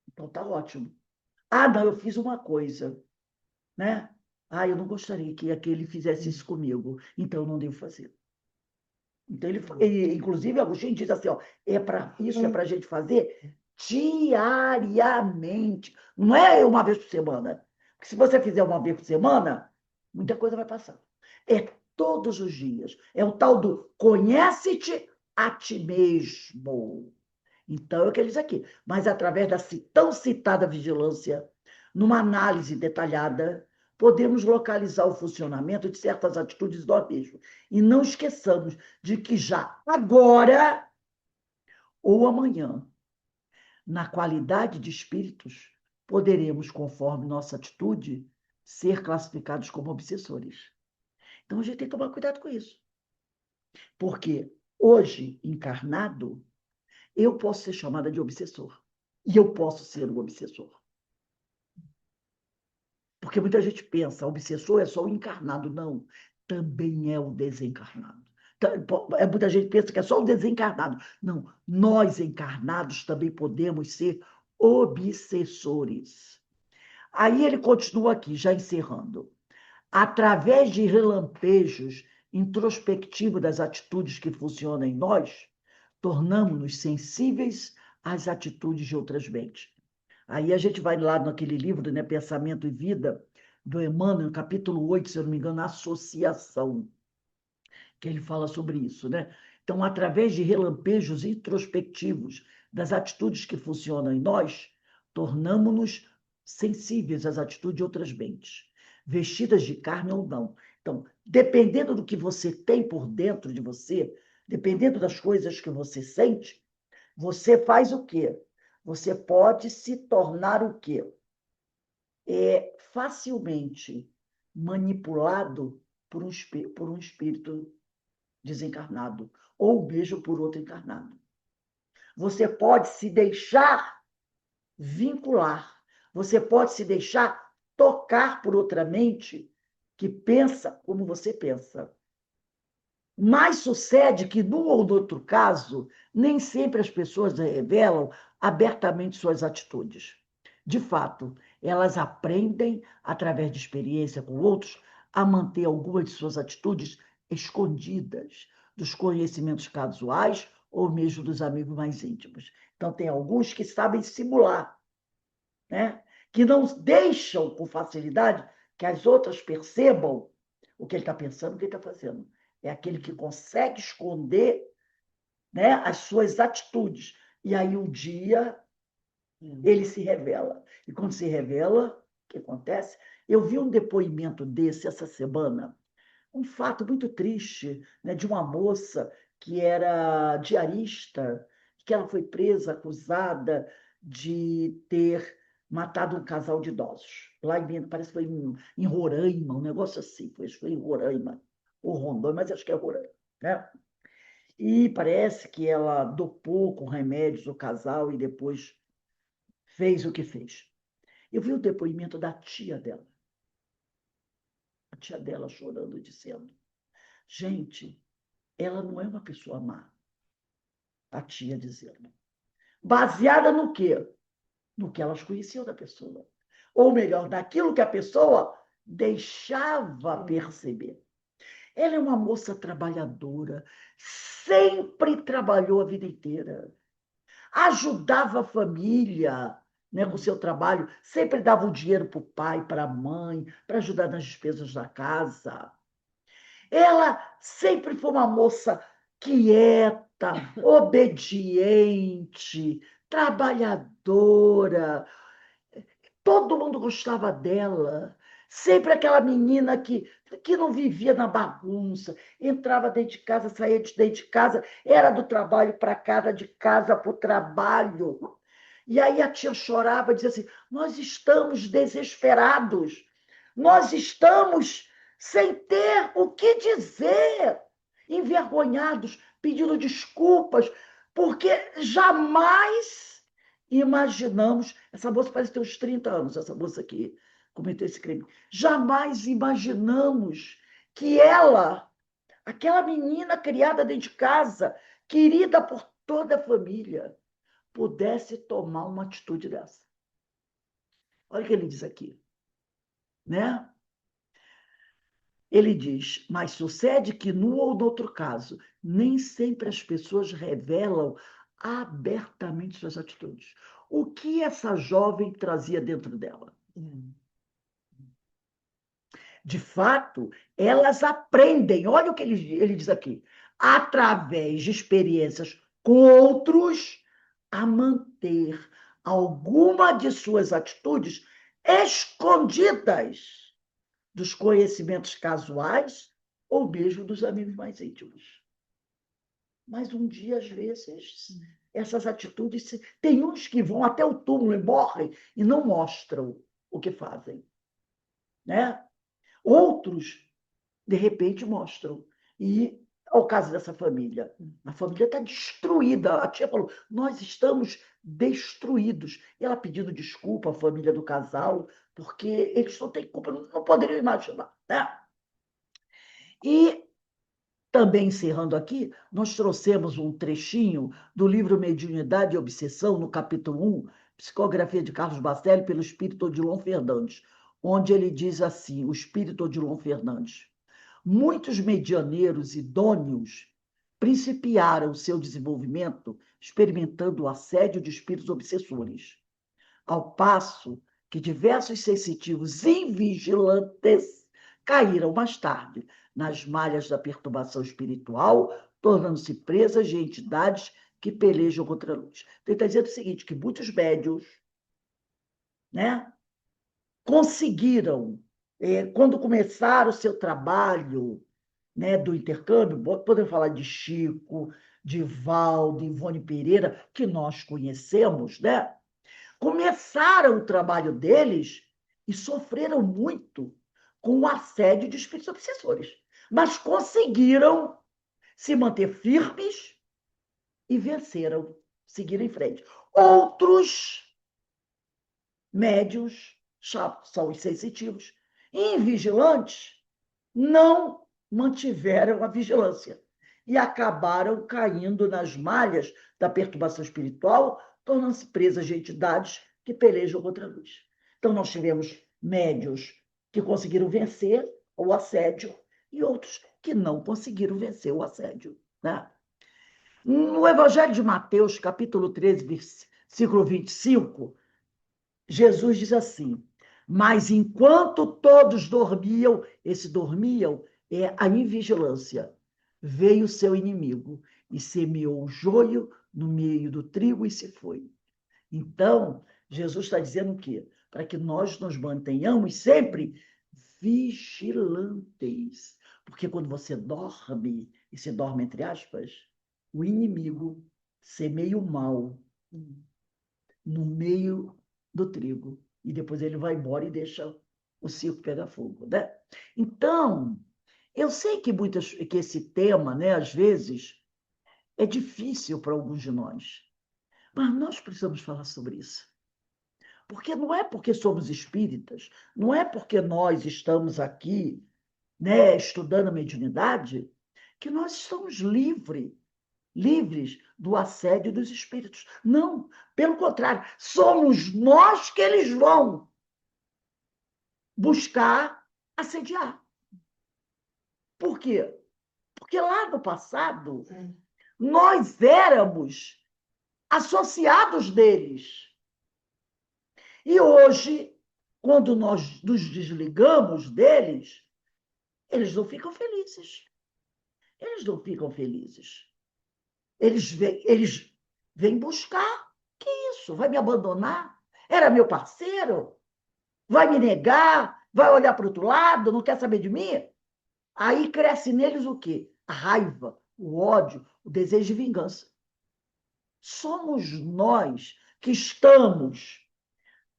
Então tá ótimo. Ah, não, eu fiz uma coisa, né? Ah, eu não gostaria que aquele fizesse isso comigo, então eu não devo fazer. Então, inclusive, Agostinho diz assim, isso é para a gente fazer diariamente. Não é uma vez por semana. Porque se você fizer uma vez por semana, muita coisa vai passar. É todos os dias. É o tal do conhece-te a ti mesmo. Então, é o que ele diz aqui. Mas através da tão citada vigilância, numa análise detalhada, podemos localizar o funcionamento de certas atitudes do abismo. E não esqueçamos de que já agora ou amanhã, na qualidade de espíritos, poderemos, conforme nossa atitude, ser classificados como obsessores. Então, a gente tem que tomar cuidado com isso. Porque hoje, encarnado, eu posso ser chamada de obsessor. E eu posso ser um obsessor. Porque muita gente pensa, obsessor é só o encarnado. Não, também é o desencarnado. Muita gente pensa que é só o desencarnado. Não, nós encarnados também podemos ser obsessores. Aí ele continua aqui, já encerrando. Através de relampejos introspectivos das atitudes que funcionam em nós, tornamos-nos sensíveis às atitudes de outras mentes. Aí a gente vai lá naquele livro, né, Pensamento e Vida, do Emmanuel, capítulo 8, se eu não me engano, Associação, que ele fala sobre isso, né? Então, através de relampejos introspectivos das atitudes que funcionam em nós, tornamos-nos sensíveis às atitudes de outras mentes, vestidas de carne ou não. Então, dependendo do que você tem por dentro de você, dependendo das coisas que você sente, você faz o quê? Você pode se tornar o quê? Facilmente manipulado por um espírito desencarnado, ou mesmo por outro encarnado. Você pode se deixar vincular, você pode se deixar tocar por outra mente que pensa como você pensa. Mas sucede que, num ou no outro caso, nem sempre as pessoas revelam abertamente suas atitudes. De fato, elas aprendem, através de experiência com outros, a manter algumas de suas atitudes escondidas dos conhecimentos casuais ou mesmo dos amigos mais íntimos. Então, tem alguns que sabem simular, né? Que não deixam com facilidade que as outras percebam o que ele está pensando, o que ele está fazendo. É aquele que consegue esconder, né, as suas atitudes. E aí, um dia, Ele se revela. E quando se revela, o que acontece? Eu vi um depoimento desse essa semana, um fato muito triste, né, de uma moça que era diarista, que ela foi presa, acusada de ter matado um casal de idosos. Lá em, parece que foi em Roraima, um negócio assim, foi em Roraima, ou Rondônia, mas acho que é Roraima, né? E parece que ela dopou com remédios o casal e depois fez o que fez. Eu vi o depoimento da tia dela. A tia dela chorando, dizendo: gente, ela não é uma pessoa má. A tia dizendo. Baseada no quê? No que elas conheciam da pessoa. Ou melhor, naquilo que a pessoa deixava perceber. Ela é uma moça trabalhadora, sempre trabalhou a vida inteira. Ajudava a família, né, com o seu trabalho, sempre dava o dinheiro para o pai, para a mãe, para ajudar nas despesas da casa. Ela sempre foi uma moça quieta, obediente, trabalhadora. Todo mundo gostava dela. Sempre aquela menina que não vivia na bagunça, entrava dentro de casa, saía de dentro de casa, era do trabalho para casa, de casa para o trabalho. E aí a tia chorava, dizia assim: nós estamos desesperados, nós estamos sem ter o que dizer, envergonhados, pedindo desculpas, porque jamais imaginamos. Essa moça parece ter uns 30 anos, essa moça que cometeu esse crime. Jamais imaginamos que ela, aquela menina criada dentro de casa, querida por toda a família, pudesse tomar uma atitude dessa. Olha o que ele diz aqui, né? Ele diz: mas sucede que, num ou no outro caso, nem sempre as pessoas revelam abertamente suas atitudes. O que essa jovem trazia dentro dela? De fato, elas aprendem, olha o que ele diz aqui, através de experiências com outros, a manter alguma de suas atitudes escondidas dos conhecimentos casuais ou mesmo dos amigos mais íntimos. Mas um dia, às vezes, essas atitudes. Tem uns que vão até o túmulo e morrem e não mostram o que fazem, né? Outros, de repente, mostram. E é o caso dessa família. A família está destruída. A tia falou: nós estamos destruídos. E ela pedindo desculpa à família do casal, porque eles não têm culpa, não poderiam imaginar, né? E também encerrando aqui, nós trouxemos um trechinho do livro Mediunidade e Obsessão, no capítulo 1, psicografia de Carlos Bacelli, pelo espírito Odilon Fernandes, onde ele diz assim, o espírito Odilon Fernandes: muitos medianeiros idôneos principiaram seu desenvolvimento experimentando o assédio de espíritos obsessores, ao passo que diversos sensitivos invigilantes caíram mais tarde nas malhas da perturbação espiritual, tornando-se presas de entidades que pelejam contra a luz. Então, ele está dizendo o seguinte, que muitos médiuns, né, conseguiram, quando começaram o seu trabalho, né, do intercâmbio, podemos falar de Chico, de Valdo, Ivone Pereira, que nós conhecemos, né? Começaram o trabalho deles e sofreram muito com o assédio de espíritos obsessores, mas conseguiram se manter firmes e venceram, seguiram em frente. Outros médios, são os sensitivos, invigilantes, não mantiveram a vigilância e acabaram caindo nas malhas da perturbação espiritual, tornando-se presas de entidades que pelejam contra a luz. Então, nós tivemos médios que conseguiram vencer o assédio e outros que não conseguiram vencer o assédio, né? No Evangelho de Mateus, capítulo 13, versículo 25, Jesus diz assim: mas enquanto todos dormiam, esse dormiam é a invigilância, veio o seu inimigo e semeou o joio no meio do trigo e se foi. Então, Jesus está dizendo o quê? Para que nós nos mantenhamos sempre vigilantes. Porque quando você dorme, e se dorme entre aspas, o inimigo semeia o mal no meio do trigo. E depois ele vai embora e deixa o circo pegar fogo, né? Então, eu sei que esse tema, né, às vezes, é difícil para alguns de nós, mas nós precisamos falar sobre isso. Porque não é porque somos espíritas, não é porque nós estamos aqui, né, estudando a mediunidade, que nós estamos livres do assédio dos espíritos. Não, pelo contrário, somos nós que eles vão buscar assediar. Por quê? Porque lá no passado, nós éramos associados deles. E hoje, quando nós nos desligamos deles, eles não ficam felizes. Eles não ficam felizes. Eles vêm buscar. Que isso? Vai me abandonar? Era meu parceiro? Vai me negar? Vai olhar para o outro lado? Não quer saber de mim? Aí cresce neles o quê? A raiva, o ódio, o desejo de vingança. Somos nós que estamos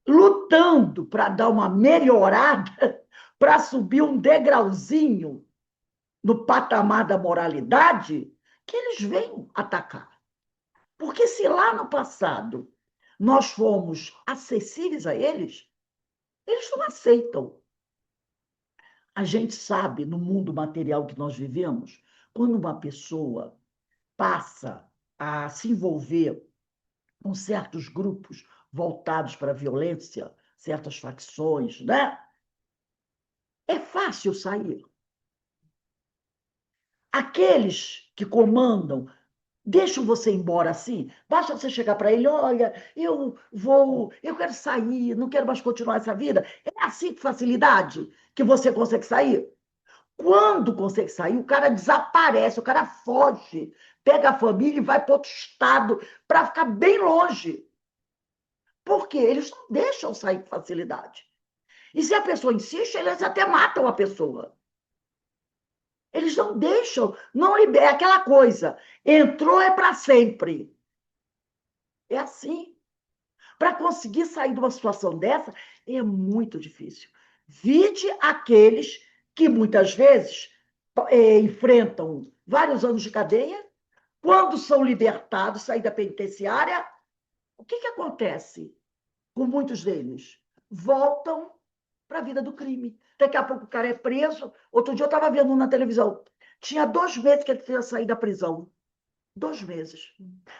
lutando para dar uma melhorada, para subir um degrauzinho no patamar da moralidade, que eles vêm atacar. Porque se lá no passado nós fomos acessíveis a eles, eles não aceitam. A gente sabe, no mundo material que nós vivemos, quando uma pessoa passa a se envolver com certos grupos voltados para a violência, certas facções, né? É fácil sair. Aqueles que comandam deixam você embora assim, basta você chegar para ele, olha, eu quero sair, não quero mais continuar essa vida. É assim com facilidade que você consegue sair. Quando consegue sair, o cara desaparece, o cara foge, pega a família e vai para outro estado para ficar bem longe. Por quê? Eles não deixam sair com facilidade. E se a pessoa insiste, eles até matam a pessoa. Eles não deixam, não liberam. É aquela coisa, entrou é para sempre. É assim. Para conseguir sair de uma situação dessa, é muito difícil. Vide aqueles que muitas vezes enfrentam vários anos de cadeia, quando são libertados, saem da penitenciária, o que acontece com muitos deles? Voltam para a vida do crime. Daqui a pouco o cara é preso. Outro dia eu estava vendo na televisão. Tinha 2 meses que ele tinha saído da prisão. 2 meses.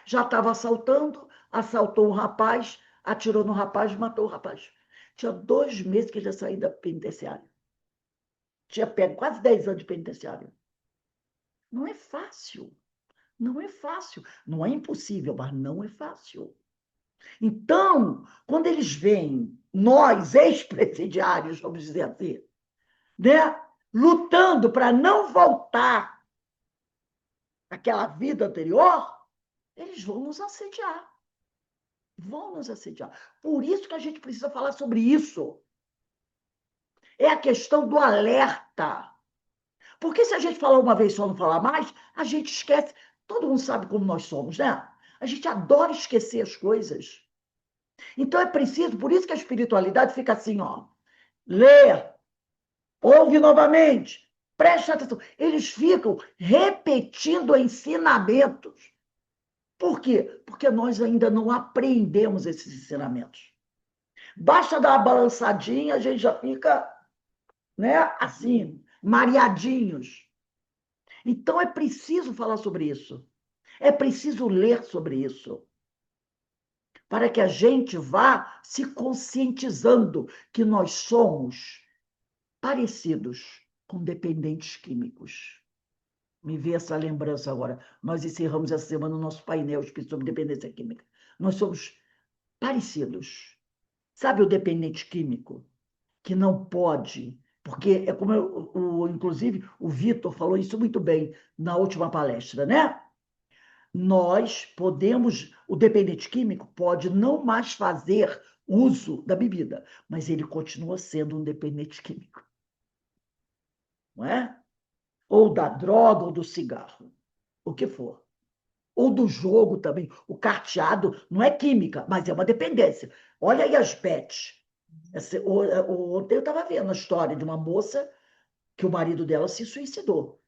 Já estava assaltando, assaltou um rapaz, atirou no rapaz, matou o rapaz. Tinha 2 meses que ele ia sair da penitenciária. Tinha pego quase 10 anos de penitenciária. Não é fácil. Não é fácil. Não é impossível, mas não é fácil. Então, quando eles veem nós, ex-presidiários, vamos dizer assim, né, lutando para não voltar àquela vida anterior, eles vão nos assediar. Vão nos assediar. Por isso que a gente precisa falar sobre isso. É a questão do alerta. Porque se a gente falar uma vez só, não falar mais, a gente esquece. Todo mundo sabe como nós somos, né? A gente adora esquecer as coisas. Então é preciso, por isso que a espiritualidade fica assim, ó. Lê, ouve novamente, preste atenção. Eles ficam repetindo ensinamentos. Por quê? Porque nós ainda não aprendemos esses ensinamentos. Basta dar uma balançadinha, a gente já fica, né, assim, mareadinhos. Então é preciso falar sobre isso. É preciso ler sobre isso. Para que a gente vá se conscientizando que nós somos parecidos com dependentes químicos. Me vê essa lembrança agora. Nós encerramos essa semana o nosso painel sobre dependência química. Nós somos parecidos. Sabe o dependente químico? Que não pode, porque é como inclusive o Vitor falou isso muito bem na última palestra, né? nós podemos, o dependente químico pode não mais fazer uso da bebida, mas ele continua sendo um dependente químico. Não é? Ou da droga, ou do cigarro, o que for. Ou do jogo também. O carteado não é química, mas é uma dependência. Olha aí as bets. Ontem eu estava vendo a história de uma moça que o marido dela se suicidou.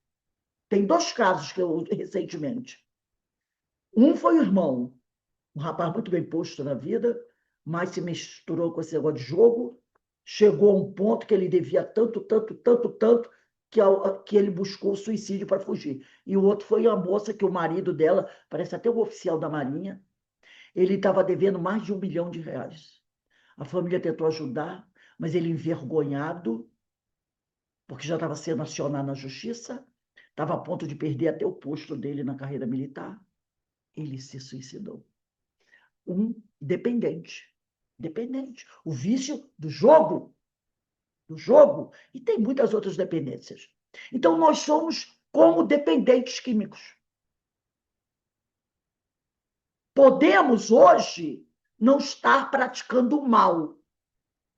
Tem 2 casos que eu recentemente. Um foi o irmão, um rapaz muito bem posto na vida, mas se misturou com esse negócio de jogo, chegou a um ponto que ele devia tanto, tanto, tanto, tanto, que ele buscou o suicídio para fugir. E o outro foi a moça que o marido dela, parece até o oficial da Marinha, ele estava devendo mais de R$ 1 milhão. A família tentou ajudar, mas ele envergonhado, porque já estava sendo acionado na justiça, estava a ponto de perder até o posto dele na carreira militar, ele se suicidou. Um dependente. Dependente. O vício do jogo. Do jogo. E tem muitas outras dependências. Então, nós somos como dependentes químicos. Podemos, hoje, não estar praticando o mal.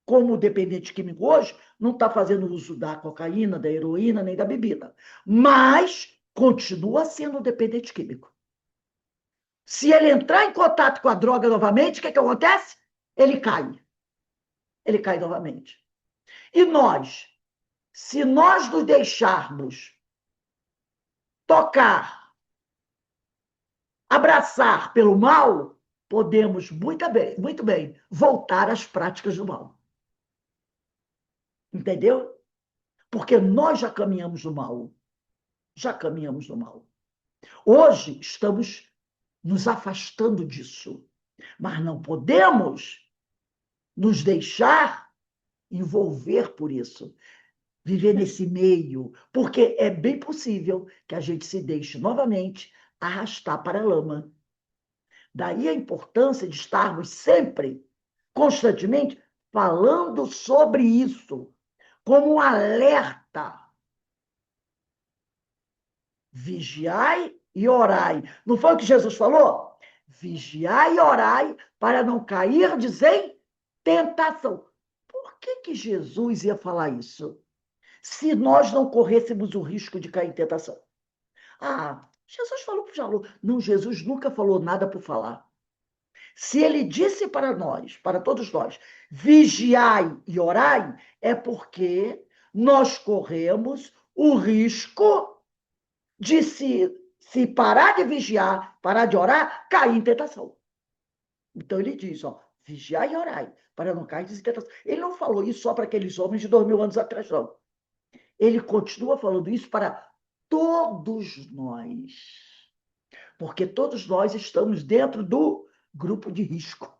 Como o dependente químico hoje não está fazendo uso da cocaína, da heroína, nem da bebida. Mas continua sendo dependente químico. Se ele entrar em contato com a droga novamente, o que acontece? Ele cai. Ele cai novamente. E nós, se nós nos deixarmos tocar, abraçar pelo mal, podemos muito bem voltar às práticas do mal. Entendeu? Porque nós já caminhamos no mal. Já caminhamos no mal. Hoje estamos nos afastando disso, mas não podemos nos deixar envolver por isso, viver nesse meio, porque é bem possível que a gente se deixe novamente arrastar para a lama. Daí a importância de estarmos sempre, constantemente, falando sobre isso, como um alerta. Vigiai e orai. Não foi o que Jesus falou? Vigiai e orai para não cairdes em tentação. Por que Jesus ia falar isso? Se nós não corrêssemos o risco de cair em tentação. Ah, Jesus falou para o Não, Jesus nunca falou nada por falar. Se ele disse para nós, para todos nós, vigiai e orai, é porque nós corremos o risco de se parar de vigiar, parar de orar, cair em tentação. Então ele diz, vigiai e orai, para não cair em tentação. Ele não falou isso só para aqueles homens de 2000 anos atrás, não. Ele continua falando isso para todos nós. Porque todos nós estamos dentro do grupo de risco.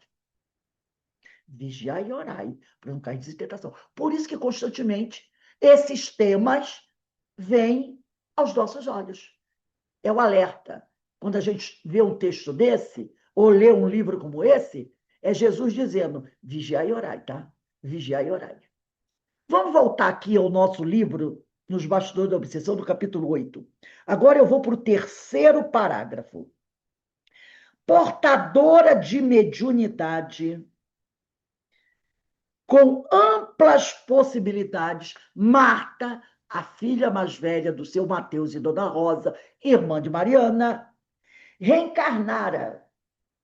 Vigiai e orai, para não cair em tentação. Por isso que constantemente esses temas vêm aos nossos olhos. É o alerta. Quando a gente vê um texto desse, ou lê um livro como esse, é Jesus dizendo, vigiai e orai, tá? Vigiai e orai. Vamos voltar aqui ao nosso livro, Nos Bastidores da Obsessão, do capítulo 8. Agora eu vou para o 3º parágrafo. Portadora de mediunidade, com amplas possibilidades, Marta, a filha mais velha do seu Mateus e Dona Rosa, irmã de Mariana, reencarnara,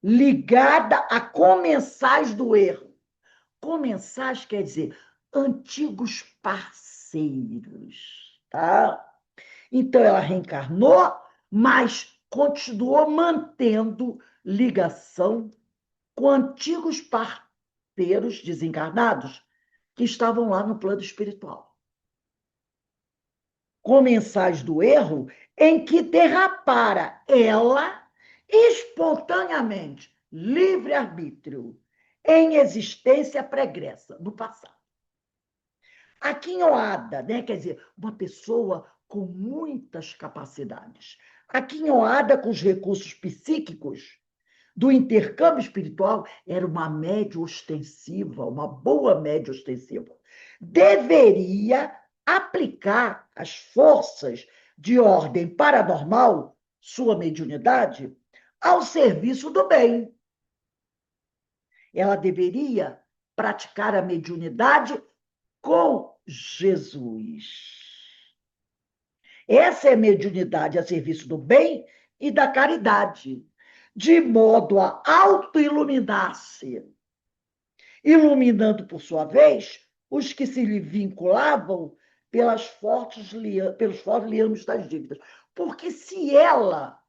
ligada a comensais do erro. Comensais quer dizer antigos parceiros, tá? Então ela reencarnou, mas continuou mantendo ligação com antigos parceiros desencarnados que estavam lá no plano espiritual. Comensais do erro em que derrapara ela espontaneamente, livre-arbítrio, em existência pregressa, no passado. A quinhoada, né? Quer dizer, uma pessoa com muitas capacidades. A quinhoada com os recursos psíquicos do intercâmbio espiritual era uma média ostensiva, uma boa média ostensiva. Deveria aplicar as forças de ordem paranormal, sua mediunidade, ao serviço do bem. Ela deveria praticar a mediunidade com Jesus. Essa é a mediunidade a serviço do bem e da caridade, de modo a auto-iluminar-se, iluminando, por sua vez, os que se lhe vinculavam pelos fortes liames das dívidas. Porque se ela,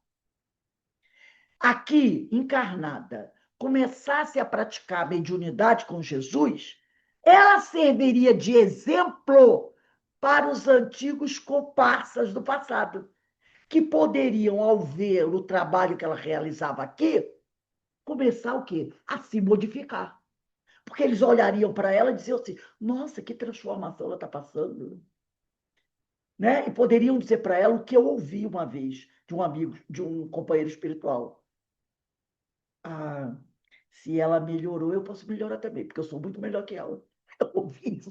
aqui encarnada, começasse a praticar a mediunidade com Jesus, ela serviria de exemplo para os antigos comparsas do passado, que poderiam, ao ver o trabalho que ela realizava aqui, começar o quê? A se modificar. Porque eles olhariam para ela e diziam assim, nossa, que transformação ela está passando. Né? E poderiam dizer para ela o que eu ouvi uma vez de um amigo, de um companheiro espiritual. Ah, se ela melhorou, eu posso melhorar também, porque eu sou muito melhor que ela. Eu ouvi isso.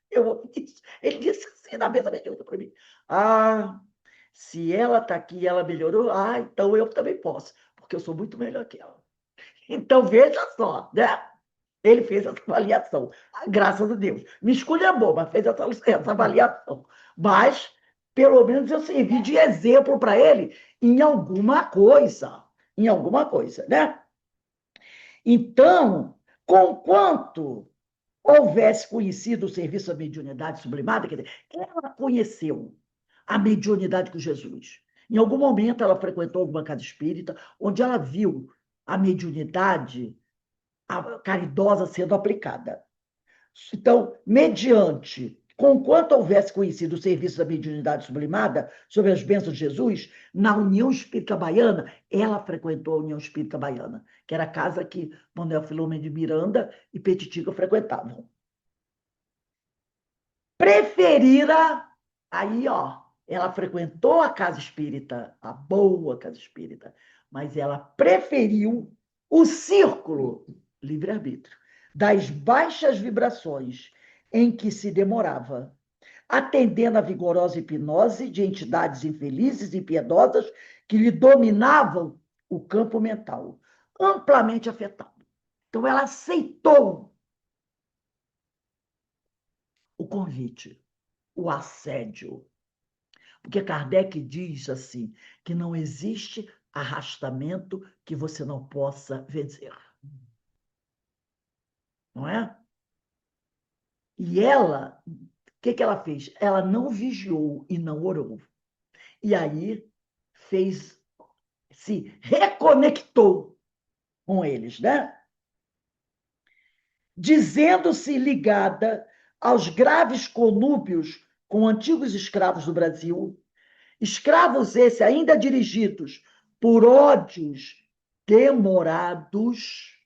Eu ouvi isso. Ele disse assim na mesa mediúnica para mim. Ah, se ela está aqui e ela melhorou, então eu também posso, porque eu sou muito melhor que ela. Então, veja só, né? Ele fez essa avaliação. Graças a Deus. Me esculhambou, mas fez essa avaliação. Mas, pelo menos, eu servi de exemplo para ele em alguma coisa. Em alguma coisa, né? Então, conquanto houvesse conhecido o serviço da mediunidade sublimada, quer dizer, ela conheceu a mediunidade com Jesus. Em algum momento, ela frequentou alguma casa espírita, onde ela viu a mediunidade caridosa sendo aplicada. Então, mediante, conquanto houvesse conhecido o serviço da mediunidade sublimada, sob as bênçãos de Jesus, na União Espírita Baiana, ela frequentou a União Espírita Baiana, que era a casa que Manuel Filomeno de Miranda e Petitica frequentavam. Preferira, aí, ó, ela frequentou a casa espírita, a boa casa espírita, mas ela preferiu o círculo, livre-arbítrio, das baixas vibrações em que se demorava, atendendo à vigorosa hipnose de entidades infelizes e impiedosas que lhe dominavam o campo mental, amplamente afetado. Então, ela aceitou o convite, o assédio. Porque Kardec diz assim, que não existe arrastamento que você não possa vencer. Não é? E ela, o que ela fez? Ela não vigiou e não orou. E aí se reconectou com eles, né? Dizendo-se ligada aos graves conúbios com antigos escravos do Brasil, escravos esses ainda dirigidos por ódios demorados,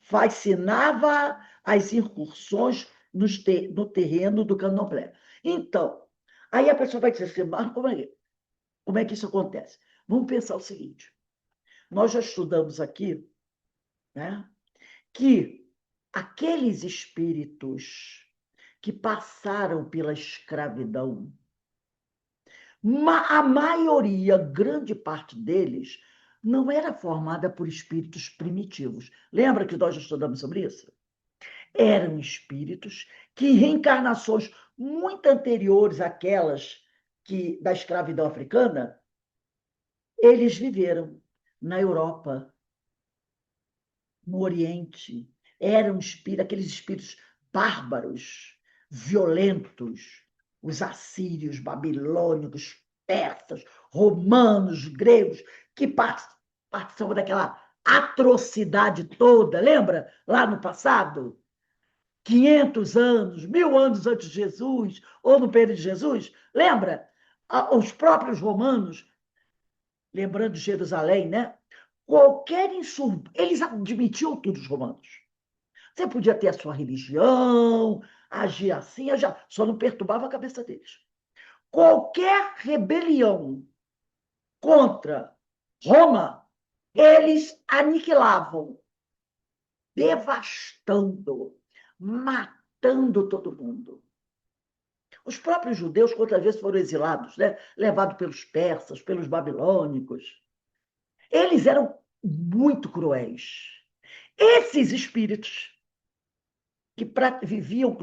fascinava as incursões no terreno do candomblé. Então, aí a pessoa vai dizer assim, mas como é que isso acontece? Vamos pensar o seguinte, nós já estudamos aqui, né, que aqueles espíritos que passaram pela escravidão, a maioria, grande parte deles, não era formada por espíritos primitivos. Lembra que nós já estudamos sobre isso? Eram espíritos que, em reencarnações muito anteriores àquelas da escravidão africana, eles viveram na Europa, no Oriente. Eram aqueles espíritos bárbaros, violentos, os assírios, babilônicos, persas, romanos, gregos, que participavam daquela atrocidade toda, lembra? Lá no passado, 500 anos, 1000 anos antes de Jesus, ou no período de Jesus, lembra? Os próprios romanos, lembrando de Jerusalém, né? Qualquer insurto, eles admitiam tudo, os romanos. Você podia ter a sua religião, agir assim, só não perturbava a cabeça deles. Qualquer rebelião contra Roma, eles aniquilavam, devastando, matando todo mundo. Os próprios judeus, quantas vezes foram exilados, né? Levados pelos persas, pelos babilônicos. Eles eram muito cruéis. Esses espíritos que viviam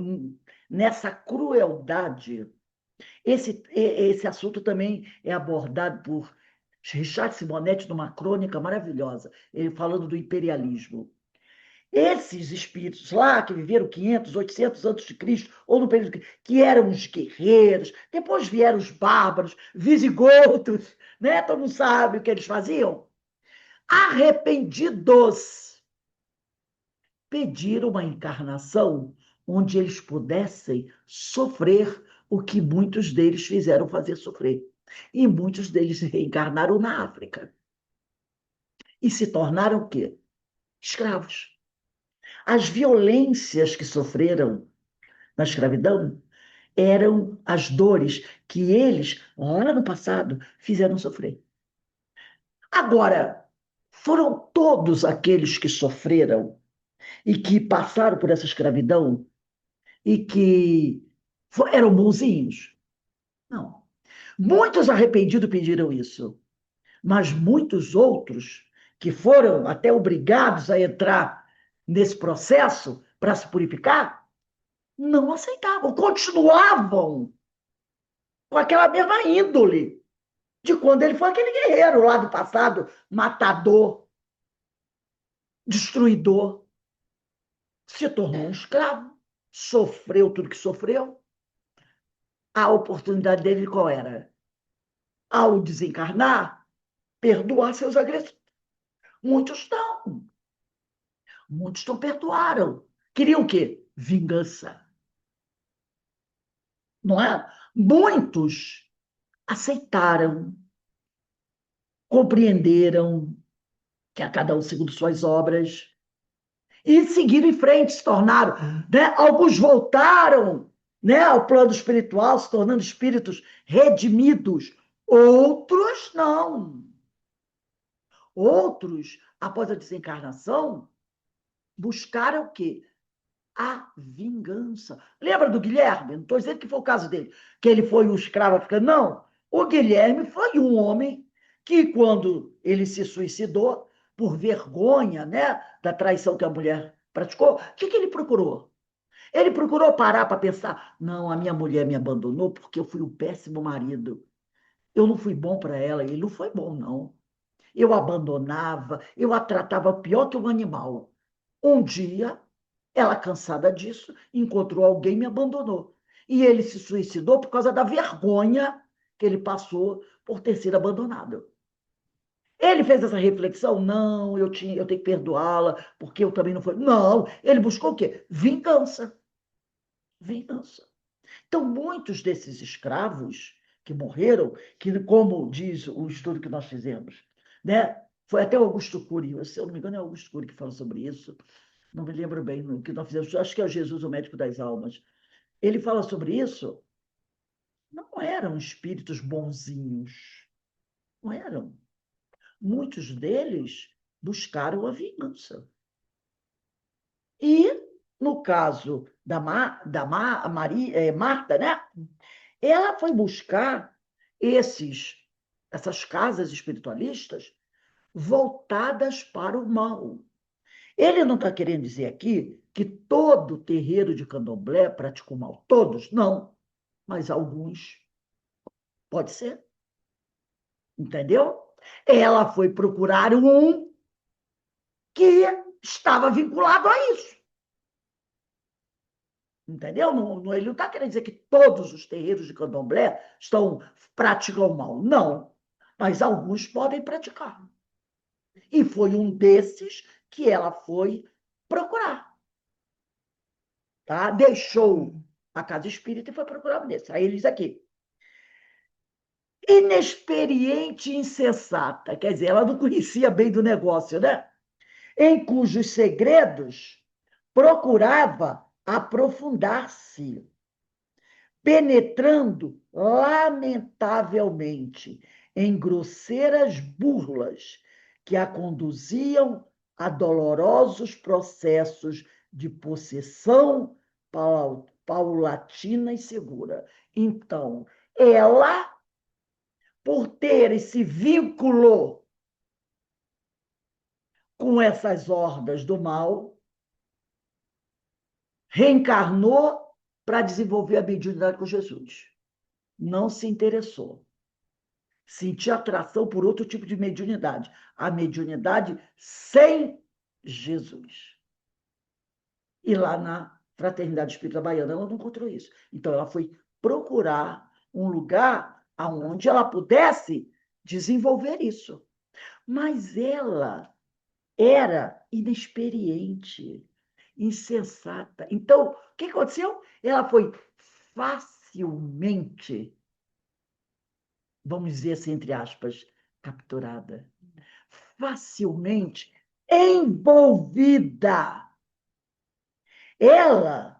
nessa crueldade, esse assunto também é abordado por Richard Simonetti numa crônica maravilhosa, ele falando do imperialismo. Esses espíritos lá, que viveram 500, 800 anos de Cristo, ou no período que eram os guerreiros, depois vieram os bárbaros, visigodos, né? Todo mundo sabe o que eles faziam. Arrependidos, pediram uma encarnação onde eles pudessem sofrer o que muitos deles fizeram fazer sofrer. E muitos deles reencarnaram na África. E se tornaram o quê? Escravos. As violências que sofreram na escravidão eram as dores que eles, lá no passado, fizeram sofrer. Agora, foram todos aqueles que sofreram e que passaram por essa escravidão e que eram bonzinhos? Não. Muitos arrependidos pediram isso, mas muitos outros que foram até obrigados a entrar nesse processo para se purificar, não aceitavam, continuavam com aquela mesma índole de quando ele foi aquele guerreiro lá do passado, matador, destruidor, se tornou um escravo, sofreu tudo que sofreu. A oportunidade dele qual era? Ao desencarnar, perdoar seus agressores. Muitos não. Muitos não perdoaram. Queriam o quê? Vingança. Não é? Muitos aceitaram, compreenderam que a cada um segundo suas obras e seguiram em frente, se tornaram, né? Alguns voltaram, né, ao plano espiritual, se tornando espíritos redimidos. Outros não. Outros, após a desencarnação, buscaram o quê? A vingança. Lembra do Guilherme? Não estou dizendo que foi o caso dele, que ele foi um escravo africano. Não. O Guilherme foi um homem que, quando ele se suicidou, por vergonha, né, da traição que a mulher praticou, o que ele procurou? Ele procurou parar para pensar: não, a minha mulher me abandonou porque eu fui um péssimo marido. Eu não fui bom para ela. Ele não foi bom, não. Eu abandonava, eu a tratava pior que um animal. Um dia, ela, cansada disso, encontrou alguém e me abandonou. E ele se suicidou por causa da vergonha que ele passou por ter sido abandonado. Ele fez essa reflexão? Não, eu tenho que perdoá-la, porque eu também não fui. Não, ele buscou o quê? Vingança. Vingança. Então, muitos desses escravos que morreram, que, como diz o estudo que nós fizemos, né? Foi até o Augusto Cury, se eu não me engano, é o Augusto Cury que fala sobre isso, não me lembro bem o que nós fizemos, acho que é o Jesus, o médico das almas. Ele fala sobre isso, não eram espíritos bonzinhos, não eram. Muitos deles buscaram a vingança. E, no caso Marta, né? Ela foi buscar essas casas espiritualistas voltadas para o mal. Ele não está querendo dizer aqui que todo terreiro de candomblé praticou mal. Todos, não. Mas alguns, pode ser. Entendeu? Ela foi procurar um que estava vinculado a isso. Entendeu? Não, ele não está querendo dizer que todos os terreiros de candomblé praticam mal. Não. Mas alguns podem praticar. E foi um desses que ela foi procurar. Tá? Deixou a casa espírita e foi procurar um desses. Aí ele diz aqui: inexperiente e insensata. Quer dizer, ela não conhecia bem do negócio, né? Em cujos segredos procurava aprofundar-se, penetrando lamentavelmente em grosseiras burlas que a conduziam a dolorosos processos de possessão paulatina e segura. Então, ela, por ter esse vínculo com essas hordas do mal, reencarnou para desenvolver a mediunidade com Jesus. Não se interessou. Sentia atração por outro tipo de mediunidade. A mediunidade sem Jesus. E lá na Fraternidade Espírita Baiana, ela não encontrou isso. Então, ela foi procurar um lugar onde ela pudesse desenvolver isso. Mas ela era inexperiente, insensata. Então, o que aconteceu? Ela foi facilmente, vamos dizer assim, entre aspas, capturada. Facilmente envolvida. Ela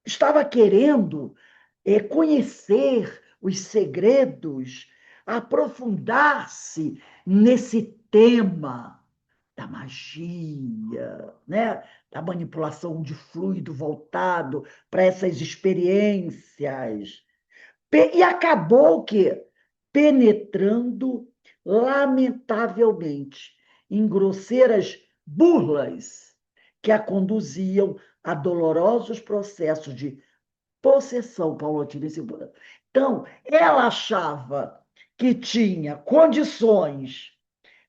estava querendo conhecer os segredos, aprofundar-se nesse tema da magia, né? Da manipulação de fluido voltado para essas experiências. E acabou que penetrando, lamentavelmente, em grosseiras burlas que a conduziam a dolorosos processos de possessão paulatina e segura. Então, ela achava que tinha condições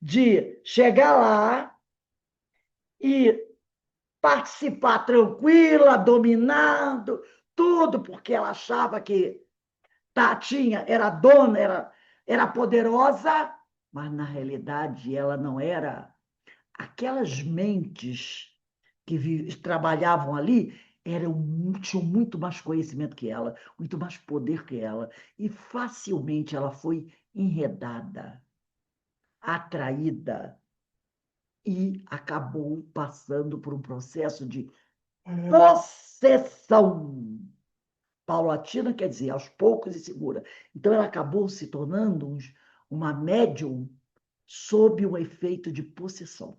de chegar lá e participar tranquila, dominando tudo, porque ela achava que Tatinha era dona, era poderosa, mas na realidade ela não era. Aquelas mentes que trabalhavam ali tinham muito mais conhecimento que ela, muito mais poder que ela, e facilmente ela foi enredada, atraída e acabou passando por um processo de possessão paulatina, quer dizer, aos poucos e segura. Então, ela acabou se tornando uma médium sob o efeito de possessão.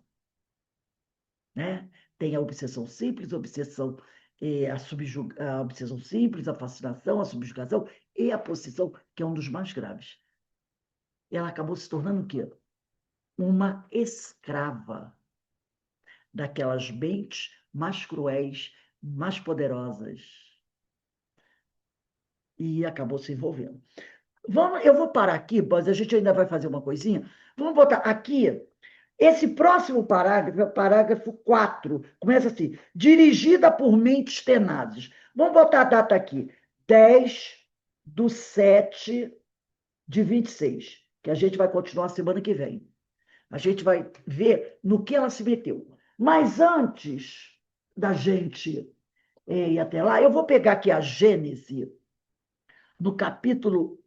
Né? Tem a obsessão simples, a obsessão simples, a fascinação, a subjugação e a possessão, que é um dos mais graves. Ela acabou se tornando o quê? Uma escrava daquelas mentes mais cruéis, mais poderosas. E acabou se envolvendo. Eu vou parar aqui, mas a gente ainda vai fazer uma coisinha. Vamos botar aqui, esse próximo parágrafo, é o parágrafo 4, começa assim, dirigida por mentes tenazes. Vamos botar a data aqui, 10/7/26, que a gente vai continuar semana que vem. A gente vai ver no que ela se meteu. Mas antes da gente ir até lá, eu vou pegar aqui a Gênese, no capítulo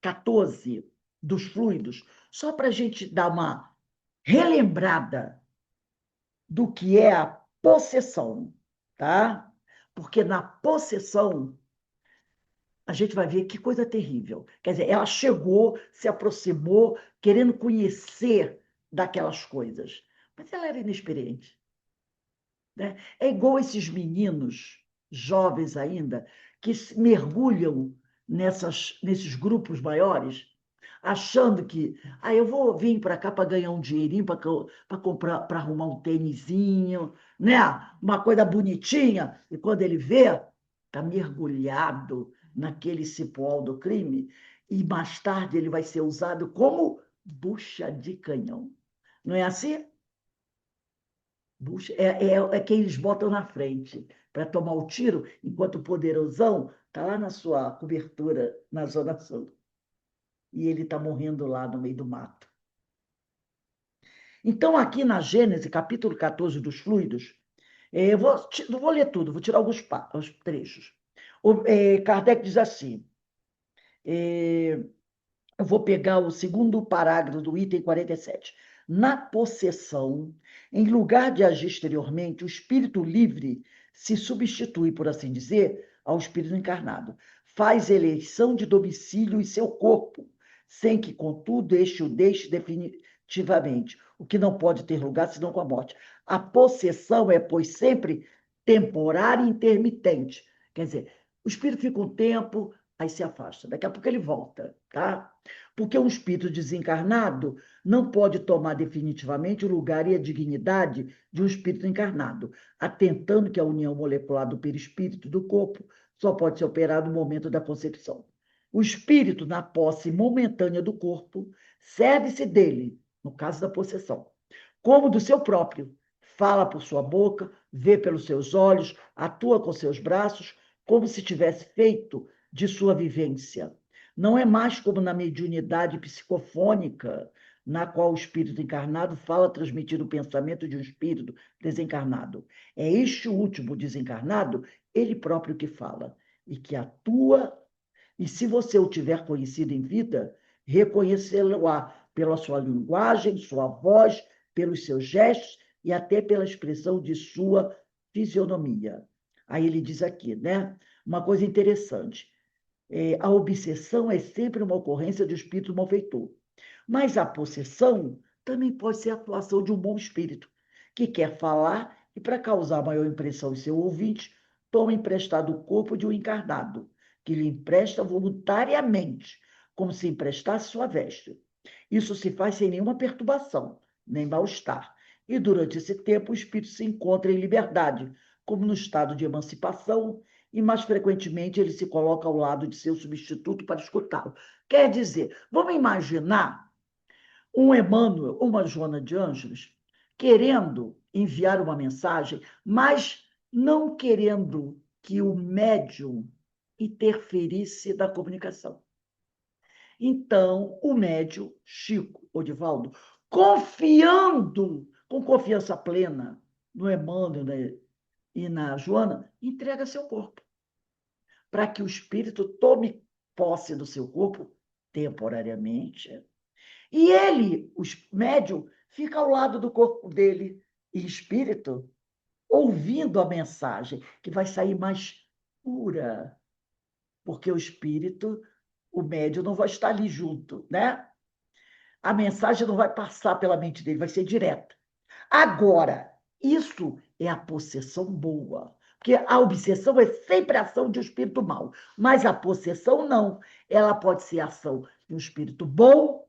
14 dos fluidos, só para a gente dar uma relembrada do que é a possessão, tá? Porque na possessão a gente vai ver que coisa terrível. Quer dizer, ela chegou, se aproximou, querendo conhecer daquelas coisas, mas ela era inexperiente. Né? É igual esses meninos, jovens ainda, que mergulham nesses grupos maiores, achando que eu vou vir para cá para ganhar um dinheirinho, para comprar, para arrumar um tênisinho, né? Uma coisa bonitinha, e quando ele vê, está mergulhado naquele cipoal do crime, e mais tarde ele vai ser usado como bucha de canhão. Não é assim? É quem eles botam na frente para tomar o tiro, enquanto o poderosão está lá na sua cobertura, na Zona Sul. E ele está morrendo lá no meio do mato. Então, aqui na Gênesis, capítulo 14 dos fluidos, não vou ler tudo, vou tirar alguns trechos. Kardec diz assim, eu vou pegar o segundo parágrafo do item 47. Na possessão, em lugar de agir exteriormente, o espírito livre se substitui, por assim dizer, ao espírito encarnado. Faz eleição de domicílio em seu corpo, sem que, contudo, este o deixe definitivamente, o que não pode ter lugar senão com a morte. A possessão é, pois, sempre temporária e intermitente. Quer dizer, o espírito fica um tempo, aí se afasta. Daqui a pouco ele volta, tá? Porque um espírito desencarnado não pode tomar definitivamente o lugar e a dignidade de um espírito encarnado, atentando que a união molecular do perispírito do corpo só pode ser operada no momento da concepção. O espírito, na posse momentânea do corpo, serve-se dele, no caso da possessão, como do seu próprio. Fala por sua boca, vê pelos seus olhos, atua com seus braços, como se tivesse feito de sua vivência. Não é mais como na mediunidade psicofônica, na qual o espírito encarnado fala transmitir o pensamento de um espírito desencarnado. É este último desencarnado, ele próprio que fala, e que atua, e se você o tiver conhecido em vida, reconhecê-lo-á pela sua linguagem, sua voz, pelos seus gestos e até pela expressão de sua fisionomia. Aí ele diz aqui, né? Uma coisa interessante. A obsessão é sempre uma ocorrência de um espírito malfeitor. Mas a possessão também pode ser a atuação de um bom espírito, que quer falar e, para causar maior impressão em seu ouvinte, toma emprestado o corpo de um encarnado, que lhe empresta voluntariamente, como se emprestasse sua veste. Isso se faz sem nenhuma perturbação, nem mal-estar. E durante esse tempo o espírito se encontra em liberdade, como no estado de emancipação, e mais frequentemente ele se coloca ao lado de seu substituto para escutá-lo. Quer dizer, vamos imaginar um Emmanuel, uma Joana de Ângeles, querendo enviar uma mensagem, mas não querendo que o médium interferisse na comunicação. Então, o médium, Chico Odivaldo, confiando, com confiança plena no Emmanuel, né, e na Joana, entrega seu corpo, para que o espírito tome posse do seu corpo temporariamente. E ele, o médium, fica ao lado do corpo dele, em espírito, ouvindo a mensagem, que vai sair mais pura, porque o espírito, o médium, não vai estar ali junto, né? A mensagem não vai passar pela mente dele, vai ser direta. Agora, isso é a possessão boa. Porque a obsessão é sempre a ação de um espírito mau. Mas a possessão não. Ela pode ser a ação de um espírito bom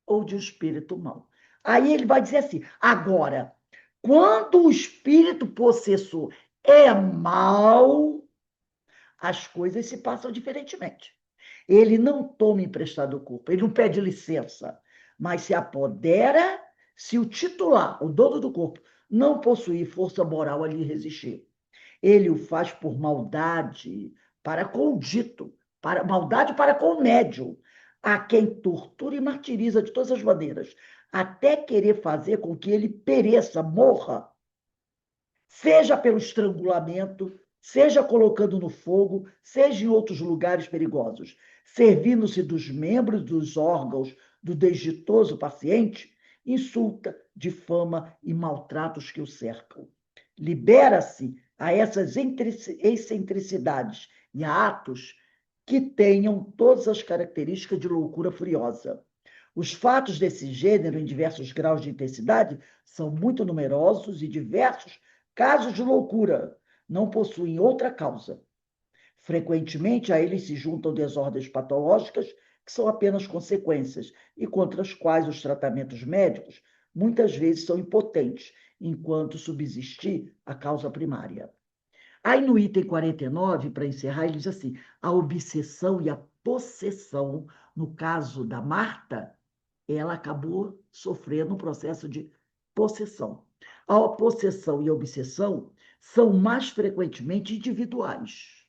ou de um espírito mau. Aí ele vai dizer assim: agora, quando o espírito possessor é mau, as coisas se passam diferentemente. Ele não toma emprestado o corpo, ele não pede licença, mas se apodera se o titular, o dono do corpo, não possuir força moral a lhe resistir. Ele o faz por maldade para com o dito, maldade para com o médium, a quem tortura e martiriza de todas as maneiras, até querer fazer com que ele pereça, morra, seja pelo estrangulamento, seja colocando no fogo, seja em outros lugares perigosos, servindo-se dos membros dos órgãos do desditoso paciente, insulta, difama e maltratos que o cercam. Libera-se a essas excentricidades e a atos que tenham todas as características de loucura furiosa. Os fatos desse gênero, em diversos graus de intensidade, são muito numerosos e diversos casos de loucura não possuem outra causa. Frequentemente, a eles se juntam desordens patológicas que são apenas consequências e contra as quais os tratamentos médicos muitas vezes são impotentes, enquanto subsistir a causa primária. Aí no item 49, para encerrar, ele diz assim: a obsessão e a possessão, no caso da Marta, ela acabou sofrendo um processo de possessão. A possessão e a obsessão são mais frequentemente individuais,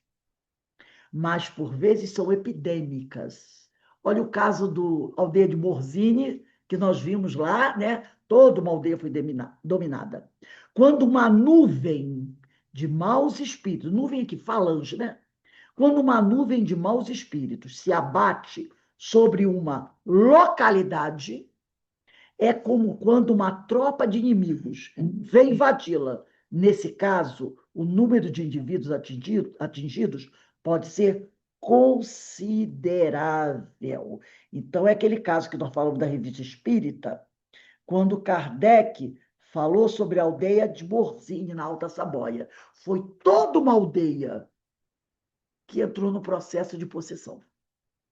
mas por vezes são epidêmicas. Olha o caso do aldeia de Morzine, que nós vimos lá, né? Toda uma aldeia foi dominada. Quando uma nuvem de maus espíritos, nuvem aqui, falange, né? Quando uma nuvem de maus espíritos se abate sobre uma localidade, é como quando uma tropa de inimigos vem invadi-la. Nesse caso, o número de indivíduos atingidos pode ser considerável. Então, é aquele caso que nós falamos da Revista Espírita, quando Kardec falou sobre a aldeia de Morzine, na Alta Saboia. Foi toda uma aldeia que entrou no processo de possessão,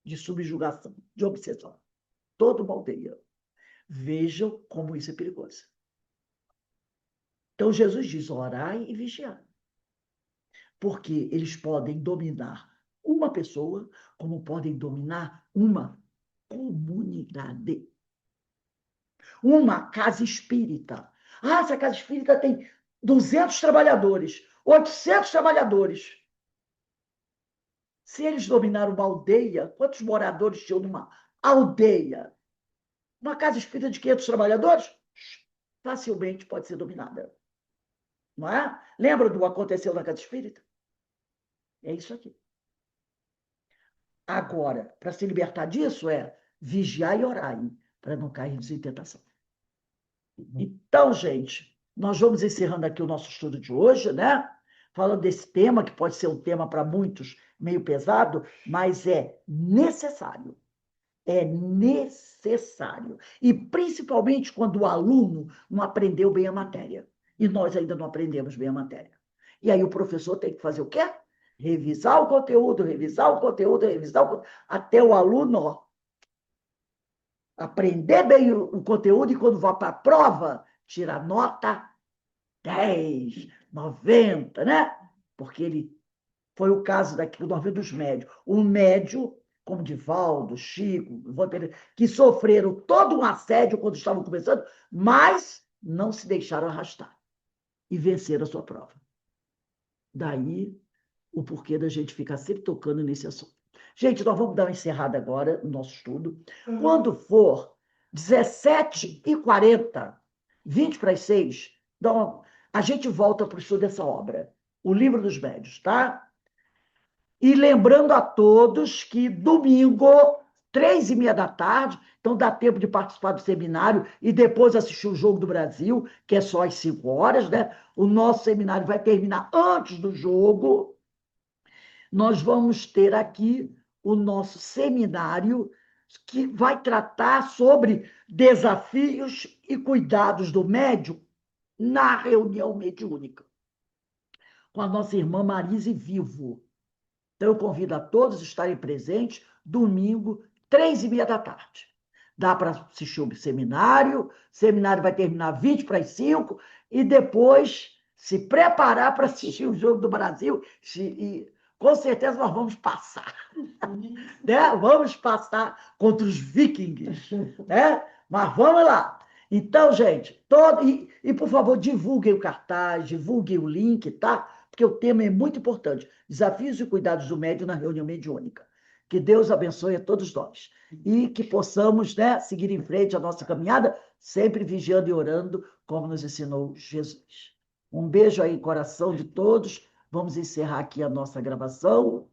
de subjugação, de obsessão. Toda uma aldeia. Vejam como isso é perigoso. Então, Jesus diz, orai e vigiai. Porque eles podem dominar uma pessoa, como podem dominar uma comunidade. Uma casa espírita. Ah, essa casa espírita tem 200 trabalhadores, 800 trabalhadores. Se eles dominaram uma aldeia, quantos moradores tinham numa aldeia? Uma casa espírita de 500 trabalhadores? Facilmente pode ser dominada. Não é? Lembra do que aconteceu na casa espírita? É isso aqui. Agora, para se libertar disso, é vigiar e orar, para não cair em tentação. Então, gente, nós vamos encerrando aqui o nosso estudo de hoje, né? Falando desse tema, que pode ser um tema para muitos meio pesado, mas é necessário. É necessário. E principalmente quando o aluno não aprendeu bem a matéria. E nós ainda não aprendemos bem a matéria. E aí o professor tem que fazer o quê? Revisar o conteúdo, revisar o conteúdo, revisar o conteúdo, até o aluno ó, aprender bem o conteúdo e quando vai para a prova, tira nota 10, 90, né? Porque ele foi o caso daqui que nós vimos dos médios. O médio, como Divaldo, Chico, que sofreram todo um assédio quando estavam começando, mas não se deixaram arrastar e venceram a sua prova. Daí o porquê da gente ficar sempre tocando nesse assunto. Gente, nós vamos dar uma encerrada agora no nosso estudo. Quando for 17h40, 20 para as 6, a gente volta para o estudo dessa obra, O Livro dos Médios, tá? E lembrando a todos que domingo, 3h30 da tarde, então dá tempo de participar do seminário e depois assistir o Jogo do Brasil, que é só às 5 horas, né? O nosso seminário vai terminar antes do jogo. Nós vamos ter aqui o nosso seminário que vai tratar sobre desafios e cuidados do médium na reunião mediúnica, com a nossa irmã Marise Vivo. Então, eu convido a todos a estarem presentes, domingo, 3h30 da tarde. Dá para assistir o seminário vai terminar 20 para as 5, e depois se preparar para assistir o Jogo do Brasil, e com certeza nós vamos passar. Né? Vamos passar contra os vikings. Né? Mas vamos lá. Então, gente, por favor, divulguem o cartaz, divulguem o link, tá? Porque o tema é muito importante. Desafios e cuidados do médium na reunião mediúnica. Que Deus abençoe a todos nós. E que possamos, né, seguir em frente a nossa caminhada, sempre vigiando e orando, como nos ensinou Jesus. Um beijo aí, coração de todos. Vamos encerrar aqui a nossa gravação.